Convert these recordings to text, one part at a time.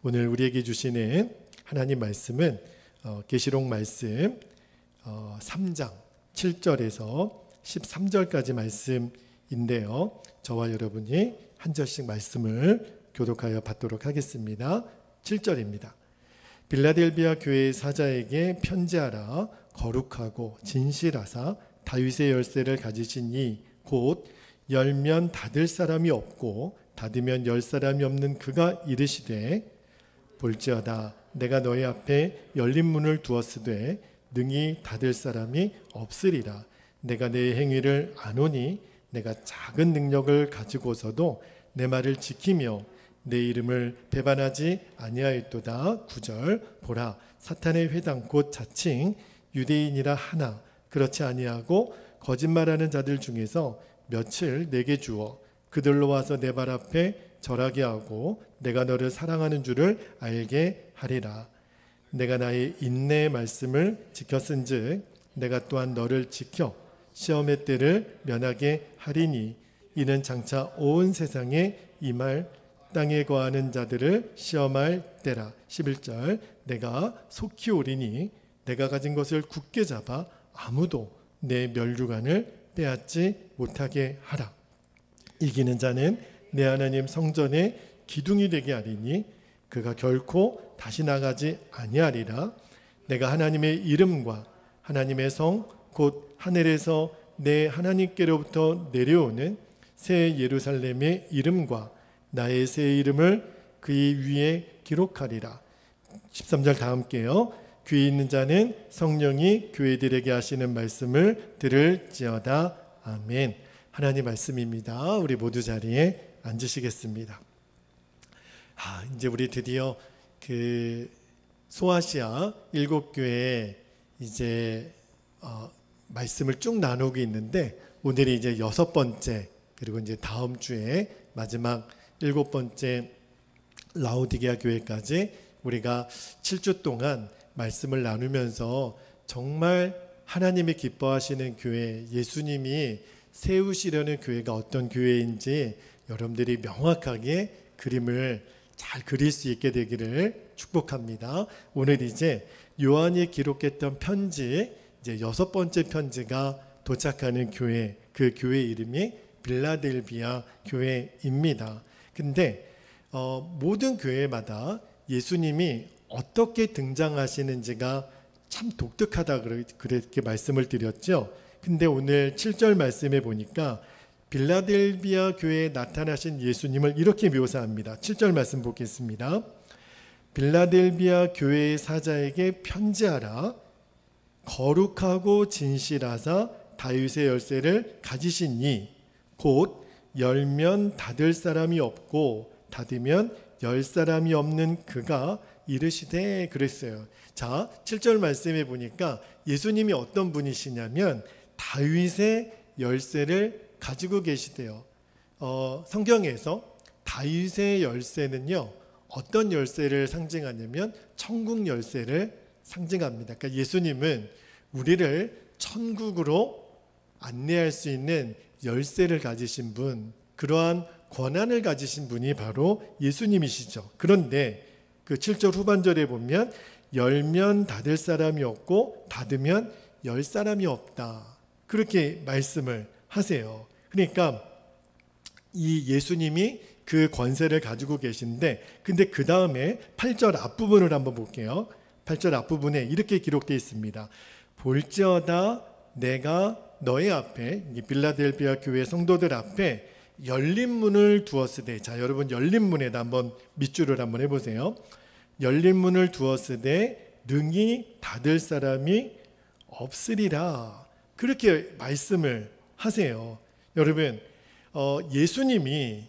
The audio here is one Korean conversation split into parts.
오늘 우리에게 주시는 하나님 말씀은 계시록 말씀 3장 7절에서 13절까지 말씀인데요. 저와 여러분이 한 절씩 말씀을 교독하여 받도록 하겠습니다. 7절입니다. 빌라델비아 교회의 사자에게 편지하라. 거룩하고 진실하사 다윗의 열쇠를 가지신 이 곧 열면 닫을 사람이 없고 닫으면 열 사람이 없는 그가 이르시되 볼지어다 내가 너희 앞에 열린 문을 두었으되 능히 닫을 사람이 없으리라. 내가 내 행위를 아노니 내가 작은 능력을 가지고서도 내 말을 지키며 내 이름을 배반하지 아니하였도다. 9절 보라 사탄의 회당 곧 자칭 유대인이라 하나 그렇지 아니하고 거짓말하는 자들 중에서 며칠 내게 주어 그들로 와서 내 발 앞에 절하게 하고 내가 너를 사랑하는 줄을 알게 하리라. 내가 나의 인내의 말씀을 지켰은즉 내가 또한 너를 지켜 시험의 때를 면하게 하리니 이는 장차 온 세상에 이 말 땅에 거하는 자들을 시험할 때라. 11절 내가 속히 오리니 내가 가진 것을 굳게 잡아 아무도 내 면류관을 빼앗지 못하게 하라. 이기는 자는 내 하나님 성전의 기둥이 되게 하리니 그가 결코 다시 나가지 아니하리라. 내가 하나님의 이름과 하나님의 성 곧 하늘에서 내 하나님께로부터 내려오는 새 예루살렘의 이름과 나의 새 이름을 그의 위에 기록하리라. 13절 다 함께요. 귀 있는 자는 성령이 교회들에게 하시는 말씀을 들을지어다. 아멘. 하나님 말씀입니다. 우리 모두 자리에 앉으시겠습니다. 이제 우리 드디어 그 소아시아 7교회 이제 말씀을 쭉 나누고 있는데 오늘이 이제 6번째 그리고 이제 다음 주에 마지막 7번째 라오디게아 교회까지 우리가 7주 동안 말씀을 나누면서 정말 하나님이 기뻐하시는 교회, 예수님이 세우시려는 교회가 어떤 교회인지 여러분들이 명확하게 그림을 잘 그릴 수 있게 되기를 축복합니다. 오늘 이제 요한이 기록했던 편지 이제 6번째 편지가 도착하는 교회, 그 교회 이름이 빌라델비아 교회입니다. 근데 모든 교회마다 예수님이 어떻게 등장하시는지가 참 독특하다 그렇게 말씀을 드렸죠. 근데 오늘 7절 말씀에 보니까 빌라델비아 교회에 나타나신 예수님을 이렇게 묘사합니다. 7절 말씀 보겠습니다. 빌라델비아 교회의 사자에게 편지하라. 거룩하고 진실하사 다윗의 열쇠를 가지신 이 곧 열면 닫을 사람이 없고 닫으면 열 사람이 없는 그가 이르시되 그랬어요. 자, 7절 말씀에 보니까 예수님이 어떤 분이시냐면 다윗의 열쇠를 가지고 계시대요. 성경에서 다윗의 열쇠는요 어떤 열쇠를 상징하냐면 천국 열쇠를 상징합니다. 그러니까 예수님은 우리를 천국으로 안내할 수 있는 열쇠를 가지신 분, 그러한 권한을 가지신 분이 바로 예수님이시죠. 그런데 그 7절 후반절에 보면 열면 닫을 사람이 없고 닫으면 열 사람이 없다. 그렇게 말씀을 하세요. 그러니까 이 예수님이 그 권세를 가지고 계신데 근데 그 다음에 8절 앞부분을 한번 볼게요. 8절 앞부분에 이렇게 기록되어 있습니다. 볼지어다 내가 너의 앞에 빌라델비아 교회 성도들 앞에 열린 문을 두었으되 자 여러분 열린 문에다 한번 밑줄을 한번 해보세요. 열린 문을 두었으되 능히 닫을 사람이 없으리라. 그렇게 말씀을 하세요. 여러분 예수님이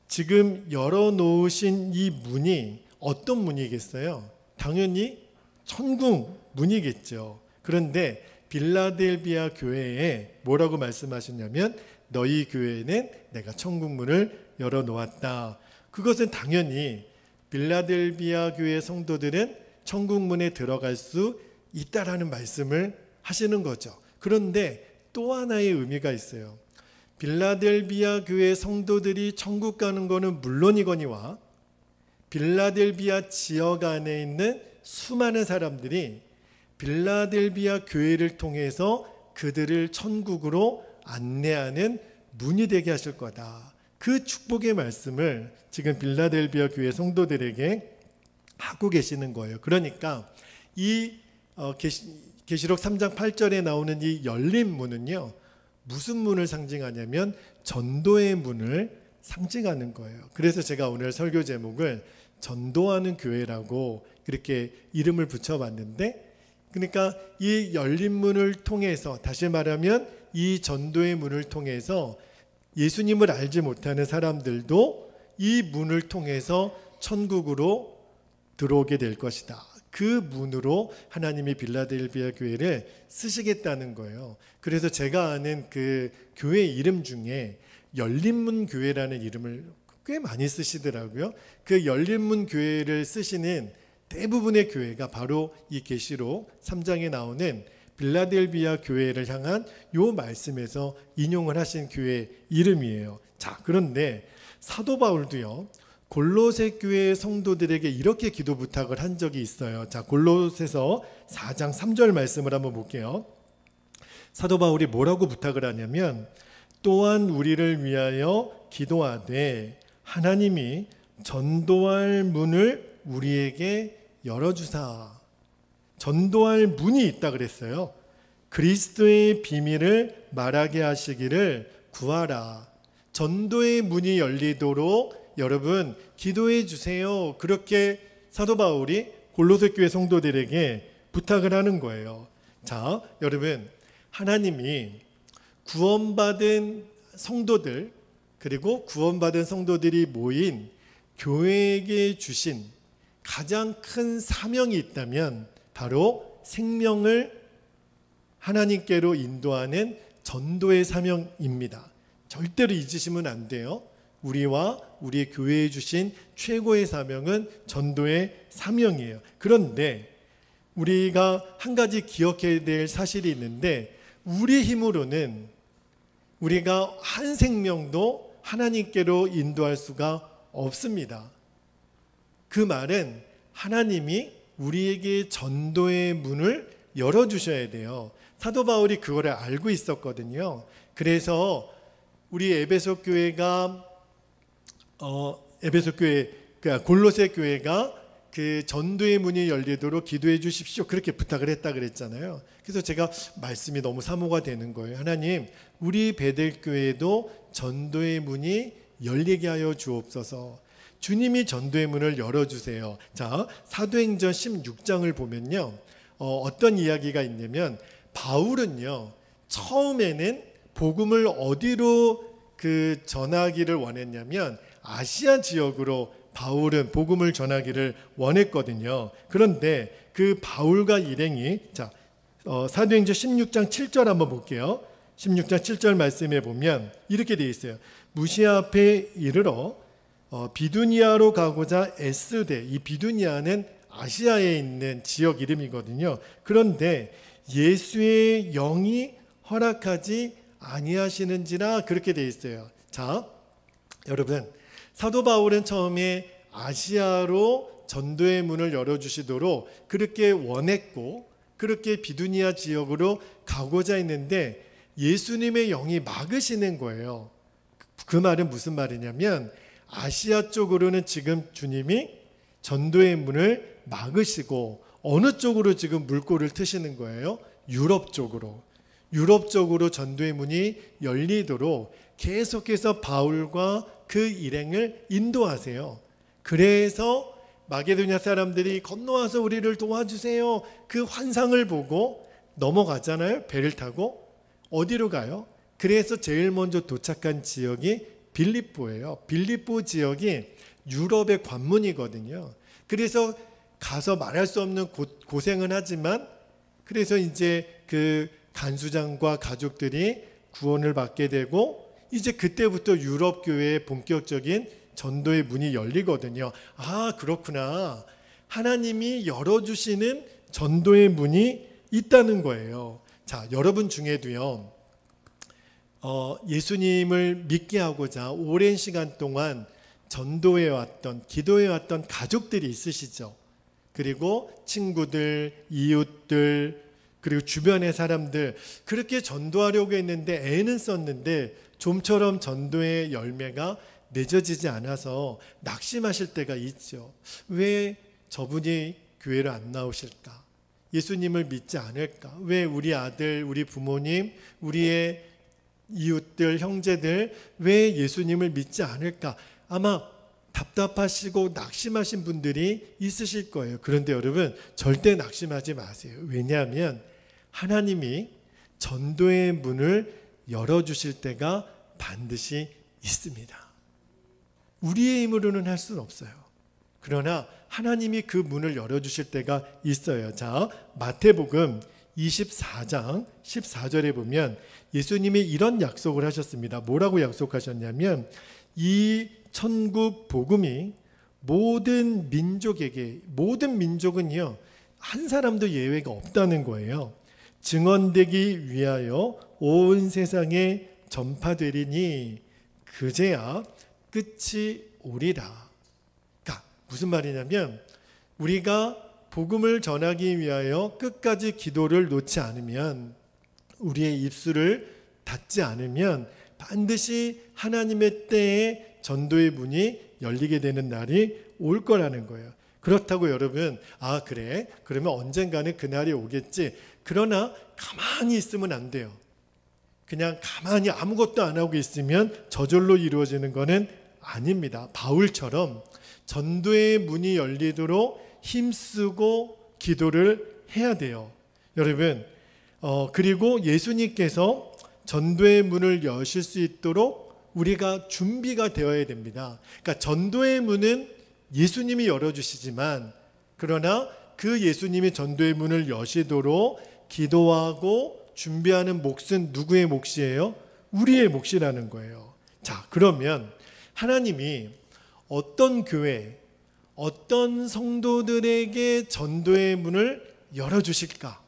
지금 열어놓으신 이 문이 어떤 문이겠어요? 당연히 천국 문이겠죠. 그런데 빌라델비아 교회에 뭐라고 말씀하셨냐면 너희 교회는 내가 천국 문을 열어놓았다. 그것은 당연히 빌라델비아 교회 성도들은 천국 문에 들어갈 수 있다라는 말씀을 하시는 거죠. 그런데 또 하나의 의미가 있어요. 빌라델비아 교회 성도들이 천국 가는 것은 물론이거니와 빌라델비아 지역 안에 있는 수많은 사람들이 빌라델비아 교회를 통해서 그들을 천국으로 안내하는 문이 되게 하실 거다. 그 축복의 말씀을 지금 빌라델비아 교회 성도들에게 하고 계시는 거예요. 그러니까 이 계시록 3장 8절에 나오는 이 열린 문은요, 무슨 문을 상징하냐면 전도의 문을 상징하는 거예요. 그래서 제가 오늘 설교 제목을 전도하는 교회라고 이렇게 이름을 붙여봤는데, 그러니까 이 열린 문을 통해서, 다시 말하면 이 전도의 문을 통해서 예수님을 알지 못하는 사람들도 이 문을 통해서 천국으로 들어오게 될 것이다. 그 문으로 하나님이 빌라델비아 교회를 쓰시겠다는 거예요. 그래서 제가 아는 그 교회 이름 중에 열린문 교회라는 이름을 꽤 많이 쓰시더라고요. 그 열린문 교회를 쓰시는 대부분의 교회가 바로 이 계시록 3장에 나오는 빌라델비아 교회를 향한 요 말씀에서 인용을 하신 교회 이름이에요. 자, 그런데 사도 바울도요, 골로새 교회 성도들에게 이렇게 기도 부탁을 한 적이 있어요. 자, 골로새서 4장 3절 말씀을 한번 볼게요. 사도 바울이 뭐라고 부탁을 하냐면, 또한 우리를 위하여 기도하되 하나님이 전도할 문을 우리에게 열어주사. 전도할 문이 있다 그랬어요. 그리스도의 비밀을 말하게 하시기를 구하라. 전도의 문이 열리도록 여러분 기도해 주세요. 그렇게 사도 바울이 골로새 교회 성도들에게 부탁을 하는 거예요. 자, 여러분, 하나님이 구원받은 성도들, 그리고 구원받은 성도들이 모인 교회에게 주신 가장 큰 사명이 있다면 바로 생명을 하나님께로 인도하는 전도의 사명입니다. 절대로 잊으시면 안 돼요. 우리와 우리 교회에 주신 최고의 사명은 전도의 사명이에요. 그런데 우리가 한 가지 기억해야 될 사실이 있는데, 우리 힘으로는 우리가 한 생명도 하나님께로 인도할 수가 없습니다. 그 말은 하나님이 우리에게 전도의 문을 열어주셔야 돼요. 사도 바울이 그거를 알고 있었거든요. 그래서 우리 에베소 교회가 골로새 교회가 그 전도의 문이 열리도록 기도해 주십시오, 그렇게 부탁을 했다 그랬잖아요. 그래서 제가 말씀이 너무 사모가 되는 거예요. 하나님, 우리 베델교회도 전도의 문이 열리게 하여 주옵소서. 주님이 전도의 문을 열어주세요. 자, 사도행전 16장을 보면요, 어떤 이야기가 있냐면, 바울은요, 처음에는 복음을 어디로 전하기를 원했냐면 아시아 지역으로 바울은 복음을 전하기를 원했거든요. 그런데 그 바울과 일행이, 자, 사도행전 16장 7절 한번 볼게요. 16장 7절 말씀에 보면 이렇게 되어 있어요. 무시아 앞에 이르러 비두니아로 가고자 애쓰되, 이 비두니아는 아시아에 있는 지역 이름이거든요. 그런데 예수의 영이 허락하지 아니하시는지라, 그렇게 되어 있어요. 자, 여러분, 사도 바울은 처음에 아시아로 전도의 문을 열어주시도록 그렇게 원했고, 그렇게 비두니아 지역으로 가고자 했는데 예수님의 영이 막으시는 거예요. 그 말은 무슨 말이냐면, 아시아 쪽으로는 지금 주님이 전도의 문을 막으시고 어느 쪽으로 지금 물꼬를 트시는 거예요? 유럽 쪽으로. 유럽 쪽으로 전도의 문이 열리도록 계속해서 바울과 그 일행을 인도하세요. 그래서 마게도냐 사람들이 건너와서 우리를 도와주세요, 그 환상을 보고 넘어가잖아요. 배를 타고 어디로 가요? 그래서 제일 먼저 도착한 지역이 빌립보예요. 빌립보 지역이 유럽의 관문이거든요. 그래서 가서 말할 수 없는 고생은 하지만, 그래서 이제 그 간수장과 가족들이 구원을 받게 되고, 이제 그때부터 유럽 교회의 본격적인 전도의 문이 열리거든요. 아, 그렇구나. 하나님이 열어주시는 전도의 문이 있다는 거예요. 자, 여러분 중에도요, 예수님을 믿게 하고자 오랜 시간 동안 전도해 왔던, 기도해 왔던 가족들이 있으시죠. 그리고 친구들, 이웃들, 그리고 주변의 사람들, 그렇게 전도하려고 했는데 애는 썼는데 좀처럼 전도의 열매가 맺어지지 않아서 낙심하실 때가 있죠. 왜 저분이 교회를 안 나오실까? 예수님을 믿지 않을까? 왜 우리 아들, 우리 부모님, 우리의 이웃들, 형제들 왜 예수님을 믿지 않을까? 아마 답답하시고 낙심하신 분들이 있으실 거예요. 그런데 여러분, 절대 낙심하지 마세요. 왜냐하면 하나님이 전도의 문을 열어주실 때가 반드시 있습니다. 우리의 힘으로는 할 수는 없어요. 그러나 하나님이 그 문을 열어주실 때가 있어요. 자, 마태복음 24장 14절에 보면 예수님이 이런 약속을 하셨습니다. 뭐라고 약속하셨냐면 이 천국 복음이 모든 민족에게, 모든 민족은요, 한 사람도 예외가 없다는 거예요. 증언되기 위하여 온 세상에 전파되리니 그제야 끝이 오리라. 그러니까 무슨 말이냐면 우리가 복음을 전하기 위하여 끝까지 기도를 놓지 않으면, 우리의 입술을 닫지 않으면 반드시 하나님의 때에 전도의 문이 열리게 되는 날이 올 거라는 거예요. 그렇다고 여러분, 아 그래? 그러면 언젠가는 그날이 오겠지. 그러나 가만히 있으면 안 돼요. 그냥 가만히 아무것도 안 하고 있으면 저절로 이루어지는 것은 아닙니다. 바울처럼 전도의 문이 열리도록 힘쓰고 기도를 해야 돼요. 여러분, 그리고 예수님께서 전도의 문을 여실 수 있도록 우리가 준비가 되어야 됩니다. 그러니까 전도의 문은 예수님이 열어주시지만, 그러나 그 예수님이 전도의 문을 여시도록 기도하고 준비하는 몫은 누구의 몫이에요? 우리의 몫이라는 거예요. 자, 그러면 하나님이 어떤 교회, 어떤 성도들에게 전도의 문을 열어주실까?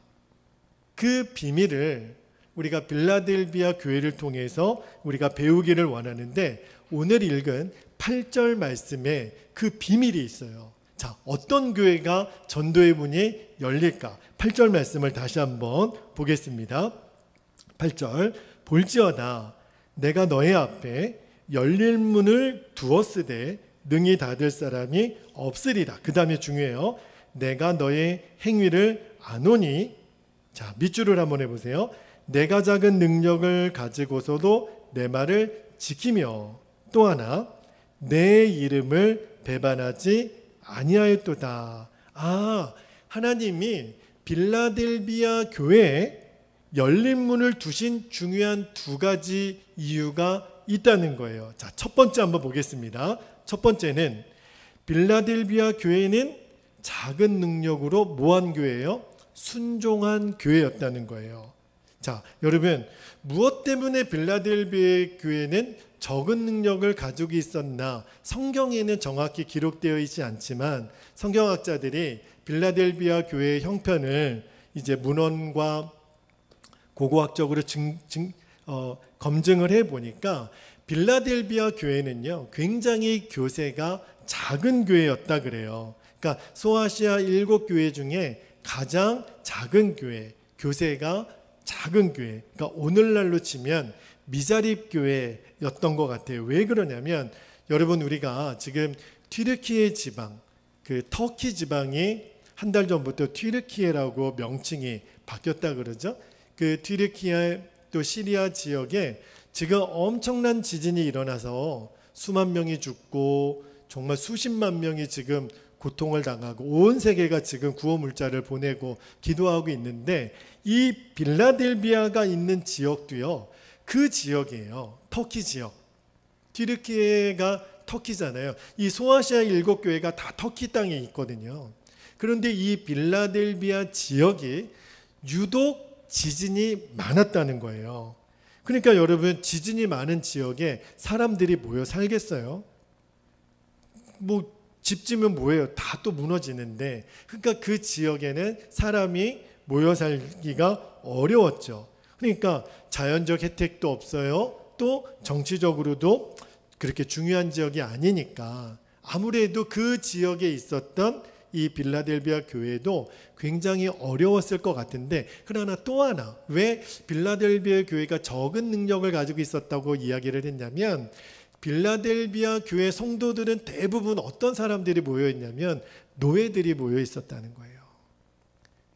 그 비밀을 우리가 빌라델비아 교회를 통해서 우리가 배우기를 원하는데, 오늘 읽은 8절 말씀에 그 비밀이 있어요. 자, 어떤 교회가 전도의 문이 열릴까? 8절 말씀을 다시 한번 보겠습니다. 8절, 볼지어다 내가 너의 앞에 열릴 문을 두었으되 능히 닫을 사람이 없으리라. 그 다음에 중요해요. 내가 너의 행위를 아노니. 자, 밑줄을 한번 해보세요. 내가 작은 능력을 가지고서도 내 말을 지키며 또 하나 내 이름을 배반하지 아니하였도다. 아, 하나님이 빌라델비아 교회에 열린 문을 두신 중요한 두 가지 이유가 있다는 거예요. 자, 첫 번째 한번 보겠습니다. 첫 번째는 빌라델비아 교회는 작은 능력으로 뭐한 교회예요? 순종한 교회였다는 거예요. 자, 여러분, 무엇 때문에 빌라델비아 교회는 적은 능력을 가지고 있었나? 성경에는 정확히 기록되어 있지 않지만 성경학자들이 빌라델비아 교회의 형편을 이제 문헌과 고고학적으로 검증을 해보니까 빌라델비아 교회는요, 굉장히 교세가 작은 교회였다 그래요. 그러니까 소아시아 7교회 중에 가장 작은 교회, 교세가 작은 교회, 그러니까 오늘날로 치면 미자립 교회였던 것 같아요. 왜 그러냐면, 여러분, 우리가 지금 튀르키예 지방, 그 터키 지방이 한 달 전부터 튀르키예라고 명칭이 바뀌었다 그러죠. 그 튀르키예 또 시리아 지역에 지금 엄청난 지진이 일어나서 수만 명이 죽고 정말 수십만 명이 지금 고통을 당하고 온 세계가 지금 구호 물자를 보내고 기도하고 있는데, 이 빌라델비아가 있는 지역도요, 그 지역이에요. 터키 지역. 튀르키예가 터키잖아요. 이 소아시아 7교회가 다 터키 땅에 있거든요. 그런데 이 빌라델비아 지역이 유독 지진이 많았다는 거예요. 그러니까 여러분, 지진이 많은 지역에 사람들이 모여 살겠어요? 뭐 집 지면 뭐예요? 다 또 무너지는데. 그러니까 그 지역에는 사람이 모여 살기가 어려웠죠. 그러니까 자연적 혜택도 없어요. 또 정치적으로도 그렇게 중요한 지역이 아니니까 아무래도 그 지역에 있었던 이 빌라델비아 교회도 굉장히 어려웠을 것 같은데, 그러나 또 하나 왜 빌라델비아 교회가 적은 능력을 가지고 있었다고 이야기를 했냐면, 빌라델비아 교회 성도들은 대부분 어떤 사람들이 모여 있냐면 노예들이 모여 있었다는 거예요.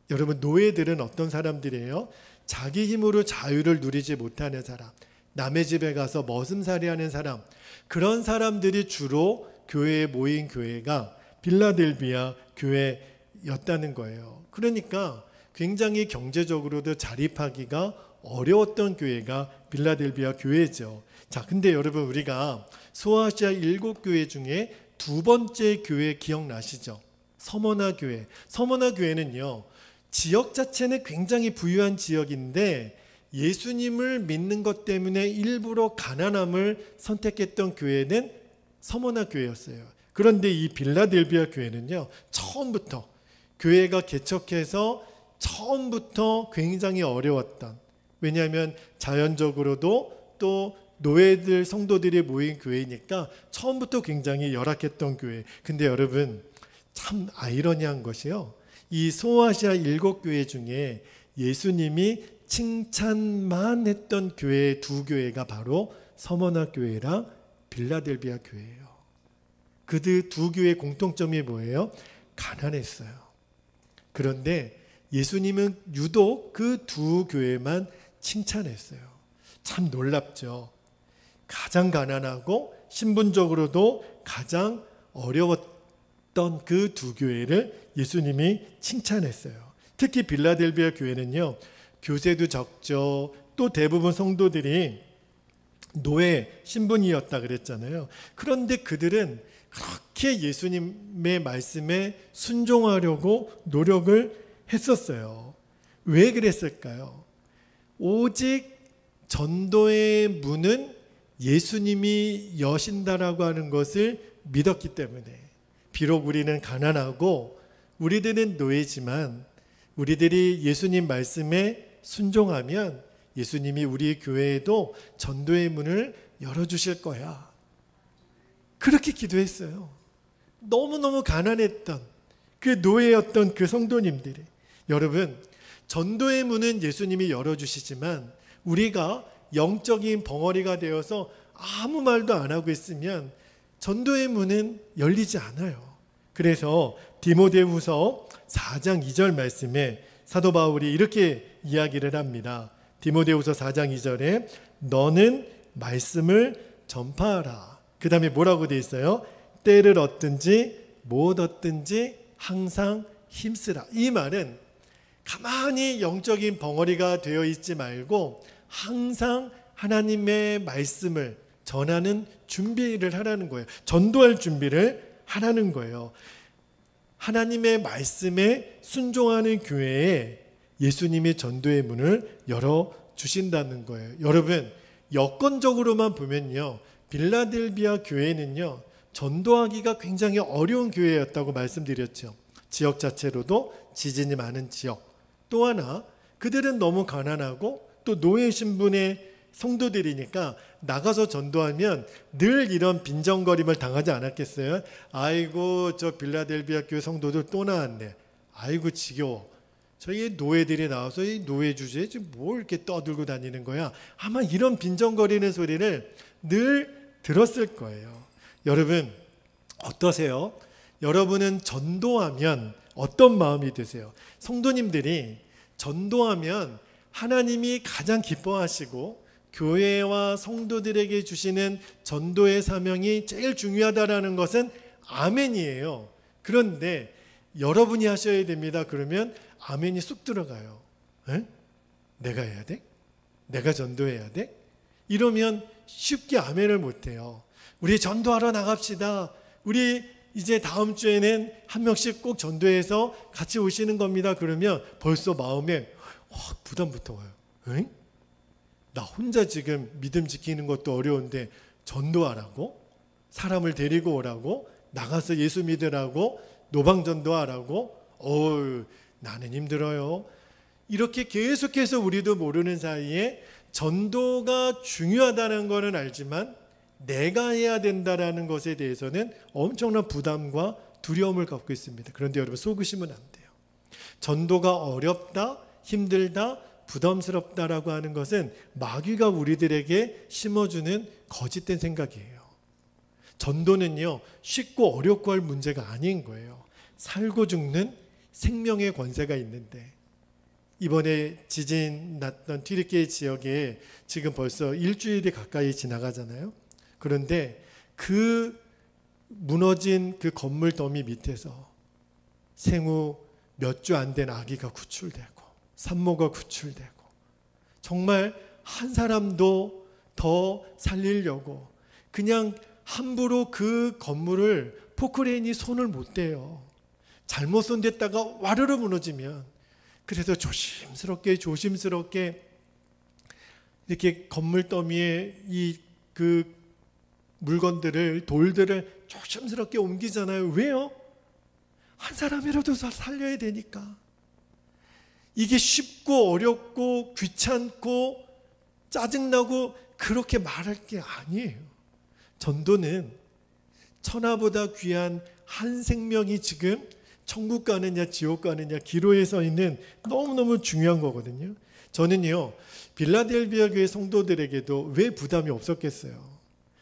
여러분, 노예들은 어떤 사람들이에요? 자기 힘으로 자유를 누리지 못하는 사람, 남의 집에 가서 머슴살이 하는 사람, 그런 사람들이 주로 교회에 모인 교회가 빌라델비아 교회였다는 거예요. 그러니까 굉장히 경제적으로도 자립하기가 어려웠던 교회가 빌라델비아 교회죠. 자, 근데 여러분, 우리가 소아시아 7교회 중에 두 번째 교회 기억나시죠? 서머나 교회. 서머나 교회는요, 지역 자체는 굉장히 부유한 지역인데 예수님을 믿는 것 때문에 일부러 가난함을 선택했던 교회는 서머나 교회였어요. 그런데 이 빌라델비아 교회는요, 처음부터 교회가 개척해서 처음부터 굉장히 어려웠던, 왜냐하면 자연적으로도 또 노예들 성도들이 모인 교회니까 처음부터 굉장히 열악했던 교회. 근데 여러분, 참 아이러니한 것이요, 이 소아시아 7교회 중에 예수님이 칭찬만 했던 교회 두 교회가 바로 서머나 교회랑 빌라델비아 교회예요. 그 두 교회의 공통점이 뭐예요? 가난했어요. 그런데 예수님은 유독 그 두 교회만 칭찬했어요. 참 놀랍죠. 가장 가난하고 신분적으로도 가장 어려웠던 그 두 교회를 예수님이 칭찬했어요. 특히 빌라델비아 교회는요, 교세도 적죠. 또 대부분 성도들이 노예 신분이었다 그랬잖아요. 그런데 그들은 그렇게 예수님의 말씀에 순종하려고 노력을 했었어요. 왜 그랬을까요? 오직 전도의 문은 예수님이 여신다라고 하는 것을 믿었기 때문에, 비록 우리는 가난하고 우리들은 노예지만 우리들이 예수님 말씀에 순종하면 예수님이 우리 교회에도 전도의 문을 열어주실 거야. 그렇게 기도했어요. 너무너무 가난했던 그 노예였던 그 성도님들이. 여러분, 전도의 문은 예수님이 열어주시지만 우리가 영적인 벙어리가 되어서 아무 말도 안 하고 있으면 전도의 문은 열리지 않아요. 그래서 디모데후서 4장 2절 말씀에 사도 바울이 이렇게 이야기를 합니다. 디모데후서 4장 2절에 너는 말씀을 전파하라. 그 다음에 뭐라고 돼 있어요? 때를 얻든지 못 얻든지 항상 힘쓰라. 이 말은 가만히 영적인 벙어리가 되어 있지 말고 항상 하나님의 말씀을 전하는 준비를 하라는 거예요. 전도할 준비를 하라는 거예요. 하나님의 말씀에 순종하는 교회에 예수님이 전도의 문을 열어주신다는 거예요. 여러분, 여건적으로만 보면요, 빌라델비아 교회는요, 전도하기가 굉장히 어려운 교회였다고 말씀드렸죠. 지역 자체로도 지진이 많은 지역. 또 하나, 그들은 너무 가난하고 또 노예 신분의 성도들이니까 나가서 전도하면 늘 이런 빈정거림을 당하지 않았겠어요? 아이고, 저 빌라델비아 교회 성도들 또 나왔네. 아이고, 지겨워. 저희 노예들이 나와서 이 노예 주제에 지금 뭘 이렇게 떠들고 다니는 거야? 아마 이런 빈정거리는 소리를 늘 들었을 거예요. 여러분, 어떠세요? 여러분은 전도하면 어떤 마음이 드세요? 성도님들이 전도하면 하나님이 가장 기뻐하시고 교회와 성도들에게 주시는 전도의 사명이 제일 중요하다라는 것은 아멘이에요. 그런데 여러분이 하셔야 됩니다. 그러면 아멘이 쑥 들어가요. 에? 내가 해야 돼? 내가 전도해야 돼? 이러면 쉽게 아멘을 못해요. 우리 전도하러 나갑시다. 우리 이제 다음 주에는 한 명씩 꼭 전도해서 같이 오시는 겁니다. 그러면 벌써 마음에 부담부터 와요. 에? 나 혼자 지금 믿음 지키는 것도 어려운데 전도하라고? 사람을 데리고 오라고? 나가서 예수 믿으라고? 노방전도하라고? 나는 힘들어요. 이렇게 계속해서 우리도 모르는 사이에 전도가 중요하다는 것은 알지만 내가 해야 된다라는 것에 대해서는 엄청난 부담과 두려움을 갖고 있습니다. 그런데 여러분, 속으시면 안 돼요. 전도가 어렵다, 힘들다, 부담스럽다라고 하는 것은 마귀가 우리들에게 심어주는 거짓된 생각이에요. 전도는요, 쉽고 어렵고 할 문제가 아닌 거예요. 살고 죽는 생명의 권세가 있는데, 이번에 지진 났던 튀르키예 지역에 지금 벌써 일주일이 가까이 지나가잖아요. 그런데 그 무너진 그 건물 더미 밑에서 생후 몇 주 안 된 아기가 구출되고 산모가 구출되고, 정말 한 사람도 더 살리려고 그냥 함부로 그 건물을 포크레인이 손을 못 대요. 잘못 손댔다가 와르르 무너지면. 그래서 조심스럽게 이렇게 건물 더미에 그 물건들을, 돌들을 조심스럽게 옮기잖아요. 왜요? 한 사람이라도 살려야 되니까. 이게 쉽고 어렵고 귀찮고 짜증나고 그렇게 말할 게 아니에요. 전도는 천하보다 귀한 한 생명이 지금 천국 가느냐 지옥 가느냐 기로에 서 있는 너무너무 중요한 거거든요. 저는요, 빌라델비아 교회 성도들에게도 왜 부담이 없었겠어요.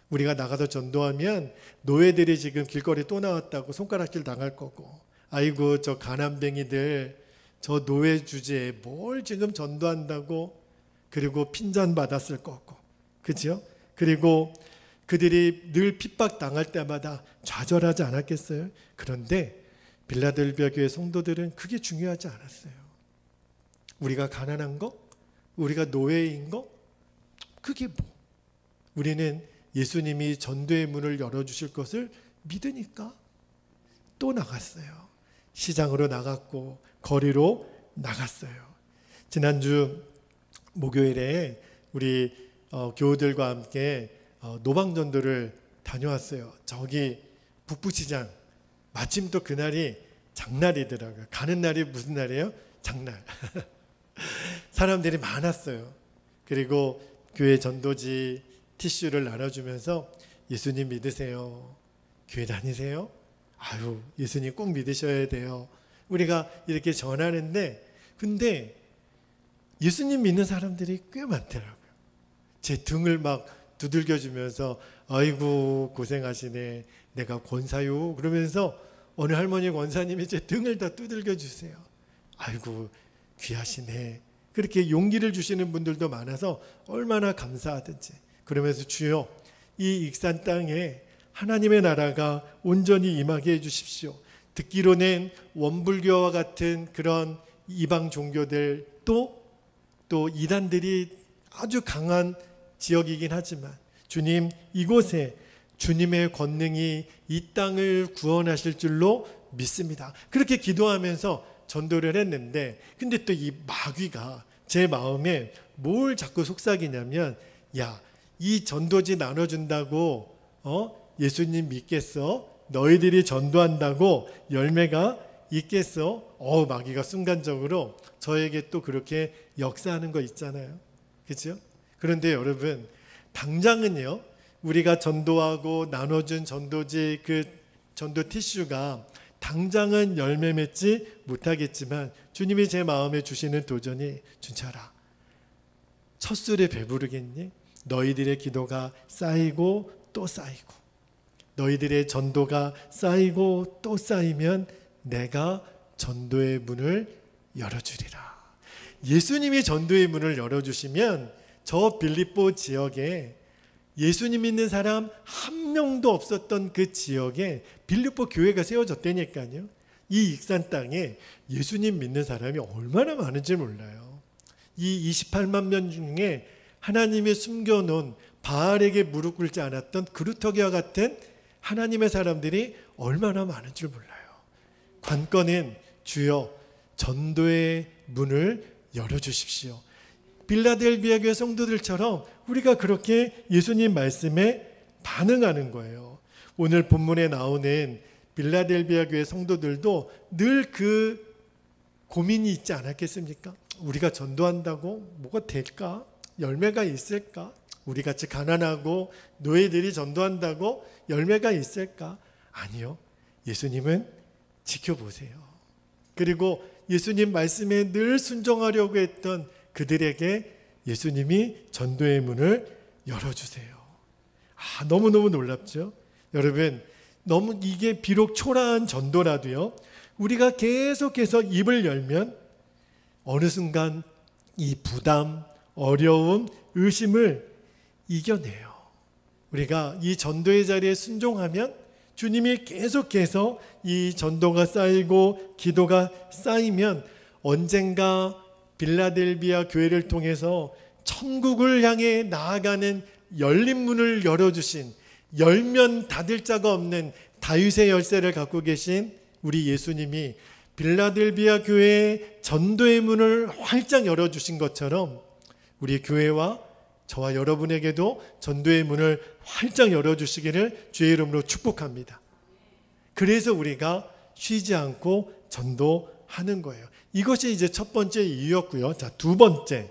우리가 나가서 전도하면 노예들이 지금 길거리 또 나왔다고 손가락질 당할 거고, 아이고 저 가난뱅이들 저 노예 주제에 뭘 지금 전도한다고, 그리고 핀잔 받았을 거고, 그죠? 그리고 그들이 늘 핍박 당할 때마다 좌절하지 않았겠어요? 그런데 빌라델비아 교회 성도들은 그게 중요하지 않았어요. 우리가 가난한 거? 우리가 노예인 거? 그게 뭐? 우리는 예수님이 전도의 문을 열어주실 것을 믿으니까 또 나갔어요. 시장으로 나갔고 거리로 나갔어요. 지난주 목요일에 우리 교우들과 함께 노방전도를 다녀왔어요. 저기 북부시장, 마침 또 그날이 장날이더라고요. 가는 날이 무슨 날이에요? 장날. 사람들이 많았어요. 그리고 교회 전도지 티슈를 나눠주면서 예수님 믿으세요? 교회 다니세요? 아유, 예수님 꼭 믿으셔야 돼요. 우리가 이렇게 전하는데, 근데 예수님 믿는 사람들이 꽤 많더라고요. 제 등을 막 두들겨주면서 아이고 고생하시네, 내가 권사요, 그러면서 어느 할머니 권사님이 제 등을 다 두들겨 주세요. 아이고 귀하시네. 그렇게 용기를 주시는 분들도 많아서 얼마나 감사하든지. 그러면서 주여, 이 익산 땅에 하나님의 나라가 온전히 임하게 해주십시오. 듣기로는 원불교와 같은 그런 이방 종교들, 또 이단들이 아주 강한 지역이긴 하지만 주님, 이곳에 주님의 권능이 이 땅을 구원하실 줄로 믿습니다. 그렇게 기도하면서 전도를 했는데, 근데 또 이 마귀가 제 마음에 뭘 자꾸 속삭이냐면, 야, 이 전도지 나눠준다고 예수님 믿겠어? 너희들이 전도한다고 열매가 있겠어? 마귀가 순간적으로 저에게 또 그렇게 역사하는 거 있잖아요. 그렇죠? 그런데 여러분, 당장은요, 우리가 전도하고 나눠준 전도지 그 전도 티슈가 당장은 열매 맺지 못하겠지만, 주님이 제 마음에 주시는 도전이, 준철아, 첫 술에 배부르겠니? 너희들의 기도가 쌓이고 또 쌓이고, 너희들의 전도가 쌓이고 또 쌓이면 내가 전도의 문을 열어주리라. 예수님이 전도의 문을 열어주시면 저 빌립보 지역에 예수님 믿는 사람 한 명도 없었던 그 지역에 빌립보 교회가 세워졌다니까요. 이 익산 땅에 예수님 믿는 사람이 얼마나 많은지 몰라요. 이 28만 명 중에 하나님이 숨겨놓은, 바알에게 무릎 꿇지 않았던 그루터기와 같은 하나님의 사람들이 얼마나 많은 줄 몰라요. 관건은 주여, 전도의 문을 열어주십시오. 빌라델비아 교회 성도들처럼 우리가 그렇게 예수님 말씀에 반응하는 거예요. 오늘 본문에 나오는 빌라델비아 교회 성도들도 늘 그 고민이 있지 않았겠습니까? 우리가 전도한다고 뭐가 될까? 열매가 있을까? 우리같이 가난하고 노예들이 전도한다고 열매가 있을까? 아니요. 예수님은 지켜보세요. 그리고 예수님 말씀에 늘 순종하려고 했던 그들에게 예수님이 전도의 문을 열어주세요. 너무너무 놀랍죠? 여러분, 너무 이게 비록 초라한 전도라도요, 우리가 계속해서 입을 열면 어느 순간 이 부담, 어려움, 의심을 이겨내요. 우리가 이 전도의 자리에 순종하면 주님이 계속해서 이 전도가 쌓이고 기도가 쌓이면 언젠가 빌라델비아 교회를 통해서 천국을 향해 나아가는 열린 문을 열어주신, 열면 닫을 자가 없는 다윗의 열쇠를 갖고 계신 우리 예수님이 빌라델비아 교회의 전도의 문을 활짝 열어주신 것처럼 우리 교회와 저와 여러분에게도 전도의 문을 활짝 열어주시기를 주의 이름으로 축복합니다. 그래서 우리가 쉬지 않고 전도하는 거예요. 이것이 이제 첫 번째 이유였고요. 자, 두 번째,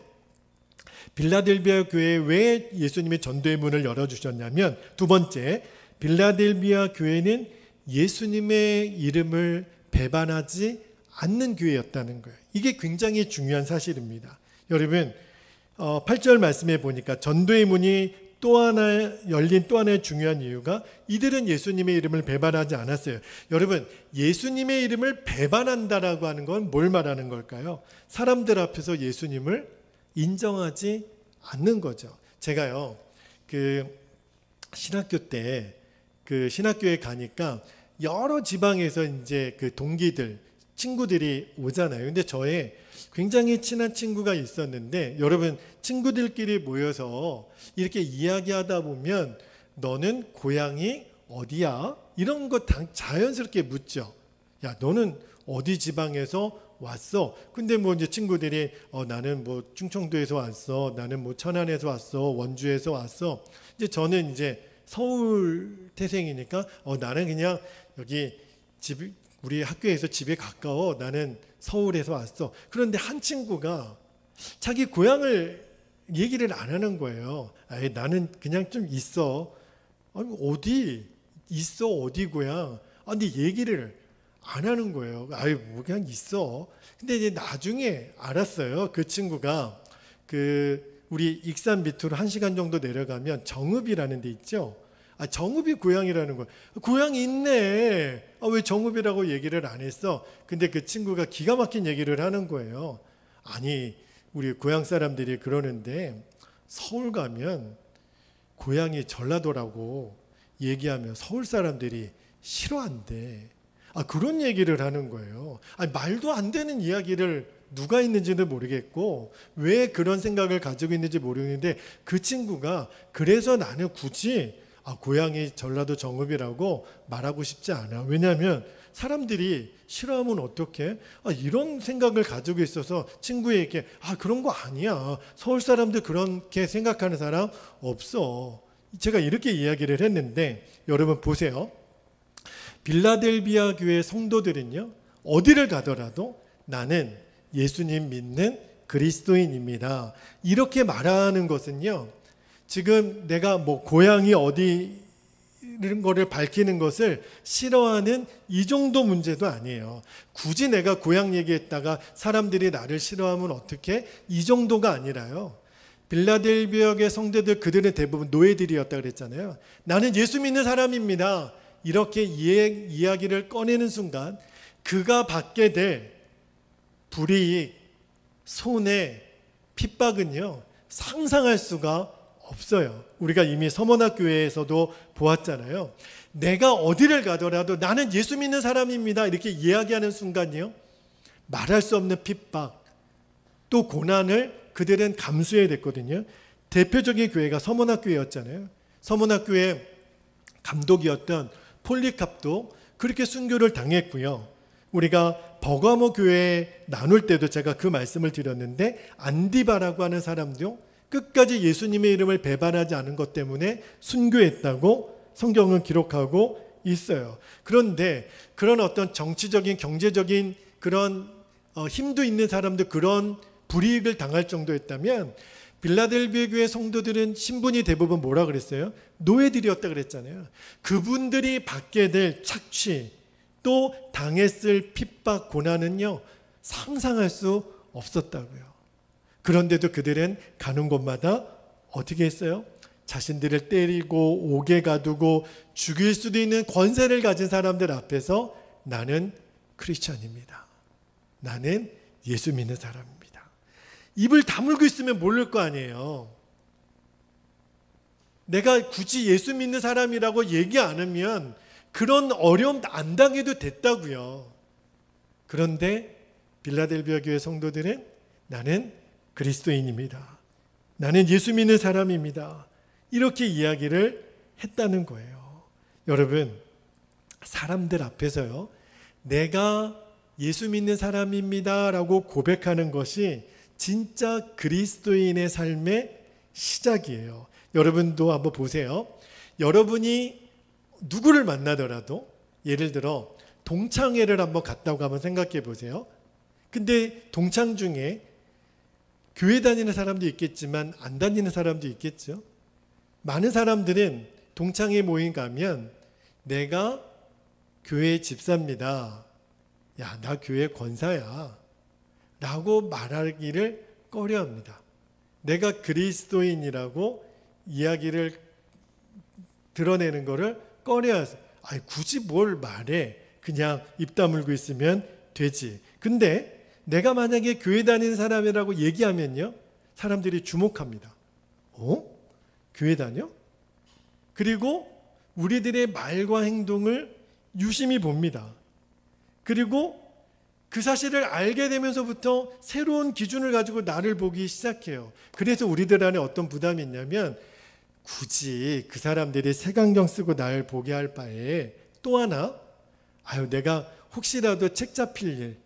빌라델비아 교회에 왜 예수님이 전도의 문을 열어주셨냐면, 두 번째, 빌라델비아 교회는 예수님의 이름을 배반하지 않는 교회였다는 거예요. 이게 굉장히 중요한 사실입니다. 여러분, 8절 말씀에 보니까 전도의 문이 또 하나 열린 또 하나의 중요한 이유가 이들은 예수님의 이름을 배반하지 않았어요. 여러분, 예수님의 이름을 배반한다라고 하는 건 뭘 말하는 걸까요? 사람들 앞에서 예수님을 인정하지 않는 거죠. 제가요, 신학교 때 신학교에 가니까 여러 지방에서 이제 동기들, 친구들이 오잖아요. 근데 저의 굉장히 친한 친구가 있었는데, 여러분, 친구들끼리 모여서 이렇게 이야기하다 보면 너는 고향이 어디야? 이런 거 자연스럽게 묻죠. 야, 너는 어디 지방에서 왔어? 근데 뭐 이제 친구들이 나는 뭐 충청도에서 왔어. 나는 뭐 천안에서 왔어. 원주에서 왔어. 이제 저는 이제 서울 태생이니까 나는 그냥 여기 우리 학교에서 집에 가까워. 나는 서울에서 왔어. 그런데 한 친구가 자기 고향을 얘기를 안 하는 거예요. 나는 그냥 좀 있어. 아니, 어디 있어? 어디 고향? 근데 얘기를 안 하는 거예요. 뭐 그냥 있어. 근데 이제 나중에 알았어요. 그 친구가 우리 익산 밑으로 1시간 정도 내려가면 정읍이라는 데 있죠. 정읍이 고향이라는 거예요. 고향이 있네. 왜 정읍이라고 얘기를 안 했어? 근데 그 친구가 기가 막힌 얘기를 하는 거예요. 아니, 우리 고향 사람들이 그러는데 서울 가면 고향이 전라도라고 얘기하면 서울 사람들이 싫어한대. 그런 얘기를 하는 거예요. 말도 안 되는 이야기를 누가 있는지는 모르겠고 왜 그런 생각을 가지고 있는지 모르겠는데, 그 친구가 그래서 나는 굳이 고향이 전라도 정읍이라고 말하고 싶지 않아. 왜냐하면 사람들이 싫어하면 어떡해? 이런 생각을 가지고 있어서 친구에게 그런 거 아니야. 서울 사람들 그렇게 생각하는 사람 없어. 제가 이렇게 이야기를 했는데, 여러분 보세요. 빌라델비아 교회 성도들은요, 어디를 가더라도 나는 예수님 믿는 그리스도인입니다. 이렇게 말하는 것은요, 지금 내가 뭐 고향이 어디 이런 거를 밝히는 것을 싫어하는 이 정도 문제도 아니에요. 굳이 내가 고향 얘기했다가 사람들이 나를 싫어하면 어떻게? 이 정도가 아니라요. 빌라델비아의 성도들, 그들은 대부분 노예들이었다 그랬잖아요. 나는 예수 믿는 사람입니다. 이렇게 이야기를 꺼내는 순간 그가 받게 될 불이익, 손해, 핍박은요, 상상할 수가 없어요. 우리가 이미 서문학교회에서도 보았잖아요. 내가 어디를 가더라도 나는 예수 믿는 사람입니다. 이렇게 이야기하는 순간요, 말할 수 없는 핍박, 또 고난을 그들은 감수해야 됐거든요. 대표적인 교회가 서문학교회였잖아요. 서문학교회 감독이었던 폴리캅도 그렇게 순교를 당했고요. 우리가 버가모 교회 나눌 때도 제가 그 말씀을 드렸는데, 안디바라고 하는 사람도 끝까지 예수님의 이름을 배반하지 않은 것 때문에 순교했다고 성경은 기록하고 있어요. 그런데 그런 어떤 정치적인, 경제적인 그런 힘도 있는 사람들, 그런 불이익을 당할 정도였다면 빌라델비아 교회 성도들은 신분이 대부분 뭐라 그랬어요? 노예들이었다 그랬잖아요. 그분들이 받게 될 착취, 또 당했을 핍박, 고난은요, 상상할 수 없었다고요. 그런데도 그들은 가는 곳마다 어떻게 했어요? 자신들을 때리고 옥에 가두고 죽일 수도 있는 권세를 가진 사람들 앞에서 나는 크리스찬입니다. 나는 예수 믿는 사람입니다. 입을 다물고 있으면 모를 거 아니에요. 내가 굳이 예수 믿는 사람이라고 얘기 안 하면 그런 어려움 안 당해도 됐다고요. 그런데 빌라델비아 교회 성도들은 나는 그리스도인입니다. 나는 예수 믿는 사람입니다. 이렇게 이야기를 했다는 거예요. 여러분, 사람들 앞에서요, 내가 예수 믿는 사람입니다 라고 고백하는 것이 진짜 그리스도인의 삶의 시작이에요. 여러분도 한번 보세요. 여러분이 누구를 만나더라도, 예를 들어 동창회를 한번 갔다고 한번 생각해 보세요. 근데 동창 중에 교회 다니는 사람도 있겠지만 안 다니는 사람도 있겠죠. 많은 사람들은 동창회 모임 가면 내가 교회 집사입니다. 야, 나 교회 권사야 라고 말하기를 꺼려합니다. 내가 그리스도인이라고 이야기를 드러내는 것을 꺼려해서 굳이 뭘 말해, 그냥 입 다물고 있으면 되지. 근데 내가 만약에 교회 다니는 사람이라고 얘기하면요, 사람들이 주목합니다. 교회 다녀? 그리고 우리들의 말과 행동을 유심히 봅니다. 그리고 그 사실을 알게 되면서부터 새로운 기준을 가지고 나를 보기 시작해요. 그래서 우리들 안에 어떤 부담이 있냐면, 굳이 그 사람들이 색안경 쓰고 날 보게 할 바에 또 하나, 내가 혹시라도 책 잡힐 일,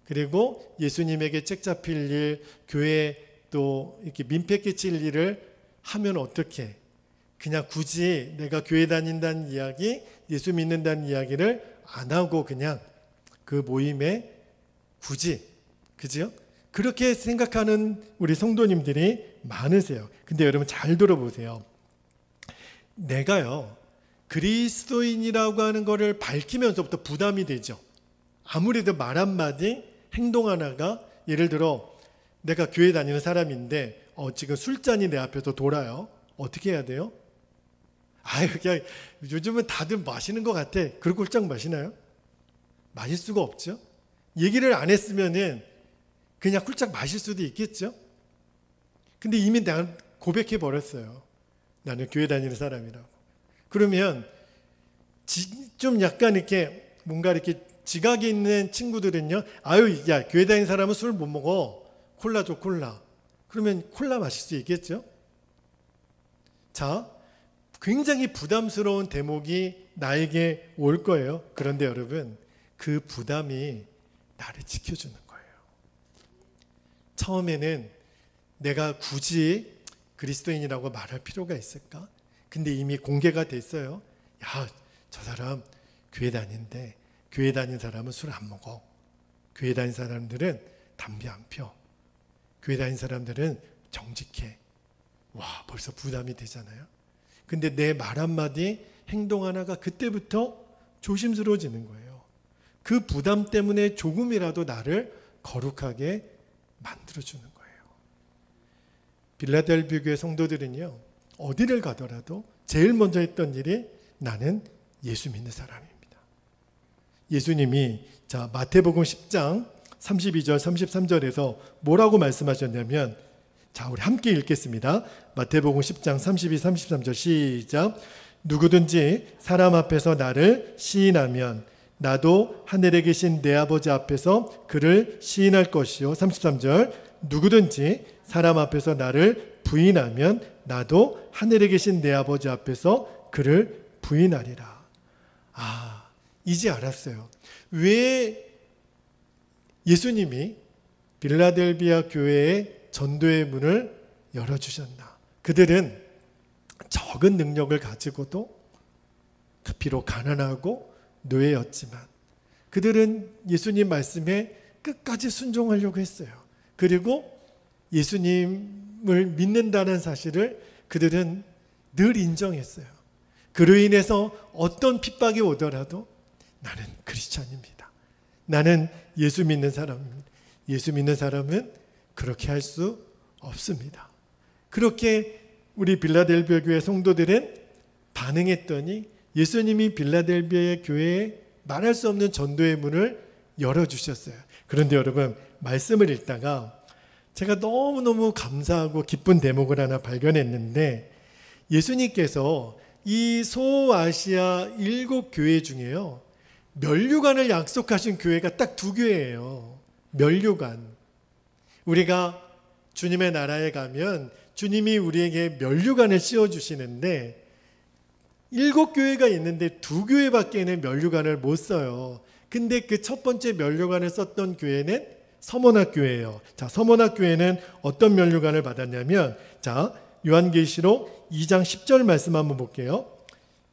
그리고 예수님에게 책 잡힐 일, 교회에 또 이렇게 민폐 끼칠 일을 하면 어떡해? 그냥 굳이 내가 교회 다닌다는 이야기, 예수 믿는다는 이야기를 안 하고 그냥 그 모임에 굳이, 그죠? 그렇게 생각하는 우리 성도님들이 많으세요. 근데 여러분 잘 들어보세요. 내가요, 그리스도인이라고 하는 것을 밝히면서부터 부담이 되죠. 아무래도 말 한마디, 행동 하나가, 예를 들어 내가 교회 다니는 사람인데 지금 술잔이 내 앞에서 돌아요. 어떻게 해야 돼요? 그냥 요즘은 다들 마시는 것 같아. 그렇게 홀짝 마시나요? 마실 수가 없죠. 얘기를 안 했으면은 그냥 훌쩍 마실 수도 있겠죠. 근데 이미 내가 고백해 버렸어요. 나는 교회 다니는 사람이라고. 그러면 좀 약간 이렇게 뭔가 이렇게 지각이 있는 친구들은요, 야, 교회 다니는 사람은 술 못 먹어. 콜라 줘, 콜라. 그러면 콜라 마실 수 있겠죠. 자, 굉장히 부담스러운 대목이 나에게 올 거예요. 그런데 여러분, 그 부담이 나를 지켜주는 거예요. 처음에는 내가 굳이 그리스도인이라고 말할 필요가 있을까? 근데 이미 공개가 됐어요. 야, 저 사람 교회 다니는데 교회 다닌 사람은 술 안 먹어. 교회 다닌 사람들은 담배 안 펴. 교회 다닌 사람들은 정직해. 와, 벌써 부담이 되잖아요. 근데 내 말 한마디, 행동 하나가 그때부터 조심스러워지는 거예요. 그 부담 때문에 조금이라도 나를 거룩하게 만들어주는 거예요. 빌라델비아 교회 성도들은요, 어디를 가더라도 제일 먼저 했던 일이 나는 예수 믿는 사람입니다. 예수님이 마태복음 10장 32절 33절에서 뭐라고 말씀하셨냐면, 우리 함께 읽겠습니다. 마태복음 10장 32, 33절 시작. 누구든지 사람 앞에서 나를 시인하면 나도 하늘에 계신 내 아버지 앞에서 그를 시인할 것이요. 33절. 누구든지 사람 앞에서 나를 부인하면 나도 하늘에 계신 내 아버지 앞에서 그를 부인하리라. 이제 알았어요. 왜 예수님이 빌라델비아 교회의 전도의 문을 열어주셨나? 그들은 적은 능력을 가지고도 비록 가난하고 노예였지만 그들은 예수님 말씀에 끝까지 순종하려고 했어요. 그리고 예수님을 하나님을 믿는다는 사실을 그들은 늘 인정했어요. 그로 인해서 어떤 핍박이 오더라도 나는 크리스찬입니다. 나는 예수 믿는 사람입니다. 예수 믿는 사람은 그렇게 할 수 없습니다. 그렇게 우리 빌라델비아 교회 성도들은 반응했더니 예수님이 빌라델비아 교회에 말할 수 없는 전도의 문을 열어주셨어요. 그런데 여러분, 말씀을 읽다가 제가 너무너무 감사하고 기쁜 대목을 하나 발견했는데, 예수님께서 이 소아시아 7교회 중에요, 면류관을 약속하신 교회가 딱 2교회예요. 면류관. 우리가 주님의 나라에 가면 주님이 우리에게 면류관을 씌워주시는데 7교회가 있는데 2교회밖에는 면류관을 못 써요. 근데 그 첫 번째 면류관을 썼던 교회는 서문학교예요. 자, 서문학교회는 어떤 면류관을 받았냐면, 자, 요한계시록 2장 10절 말씀 한번 볼게요.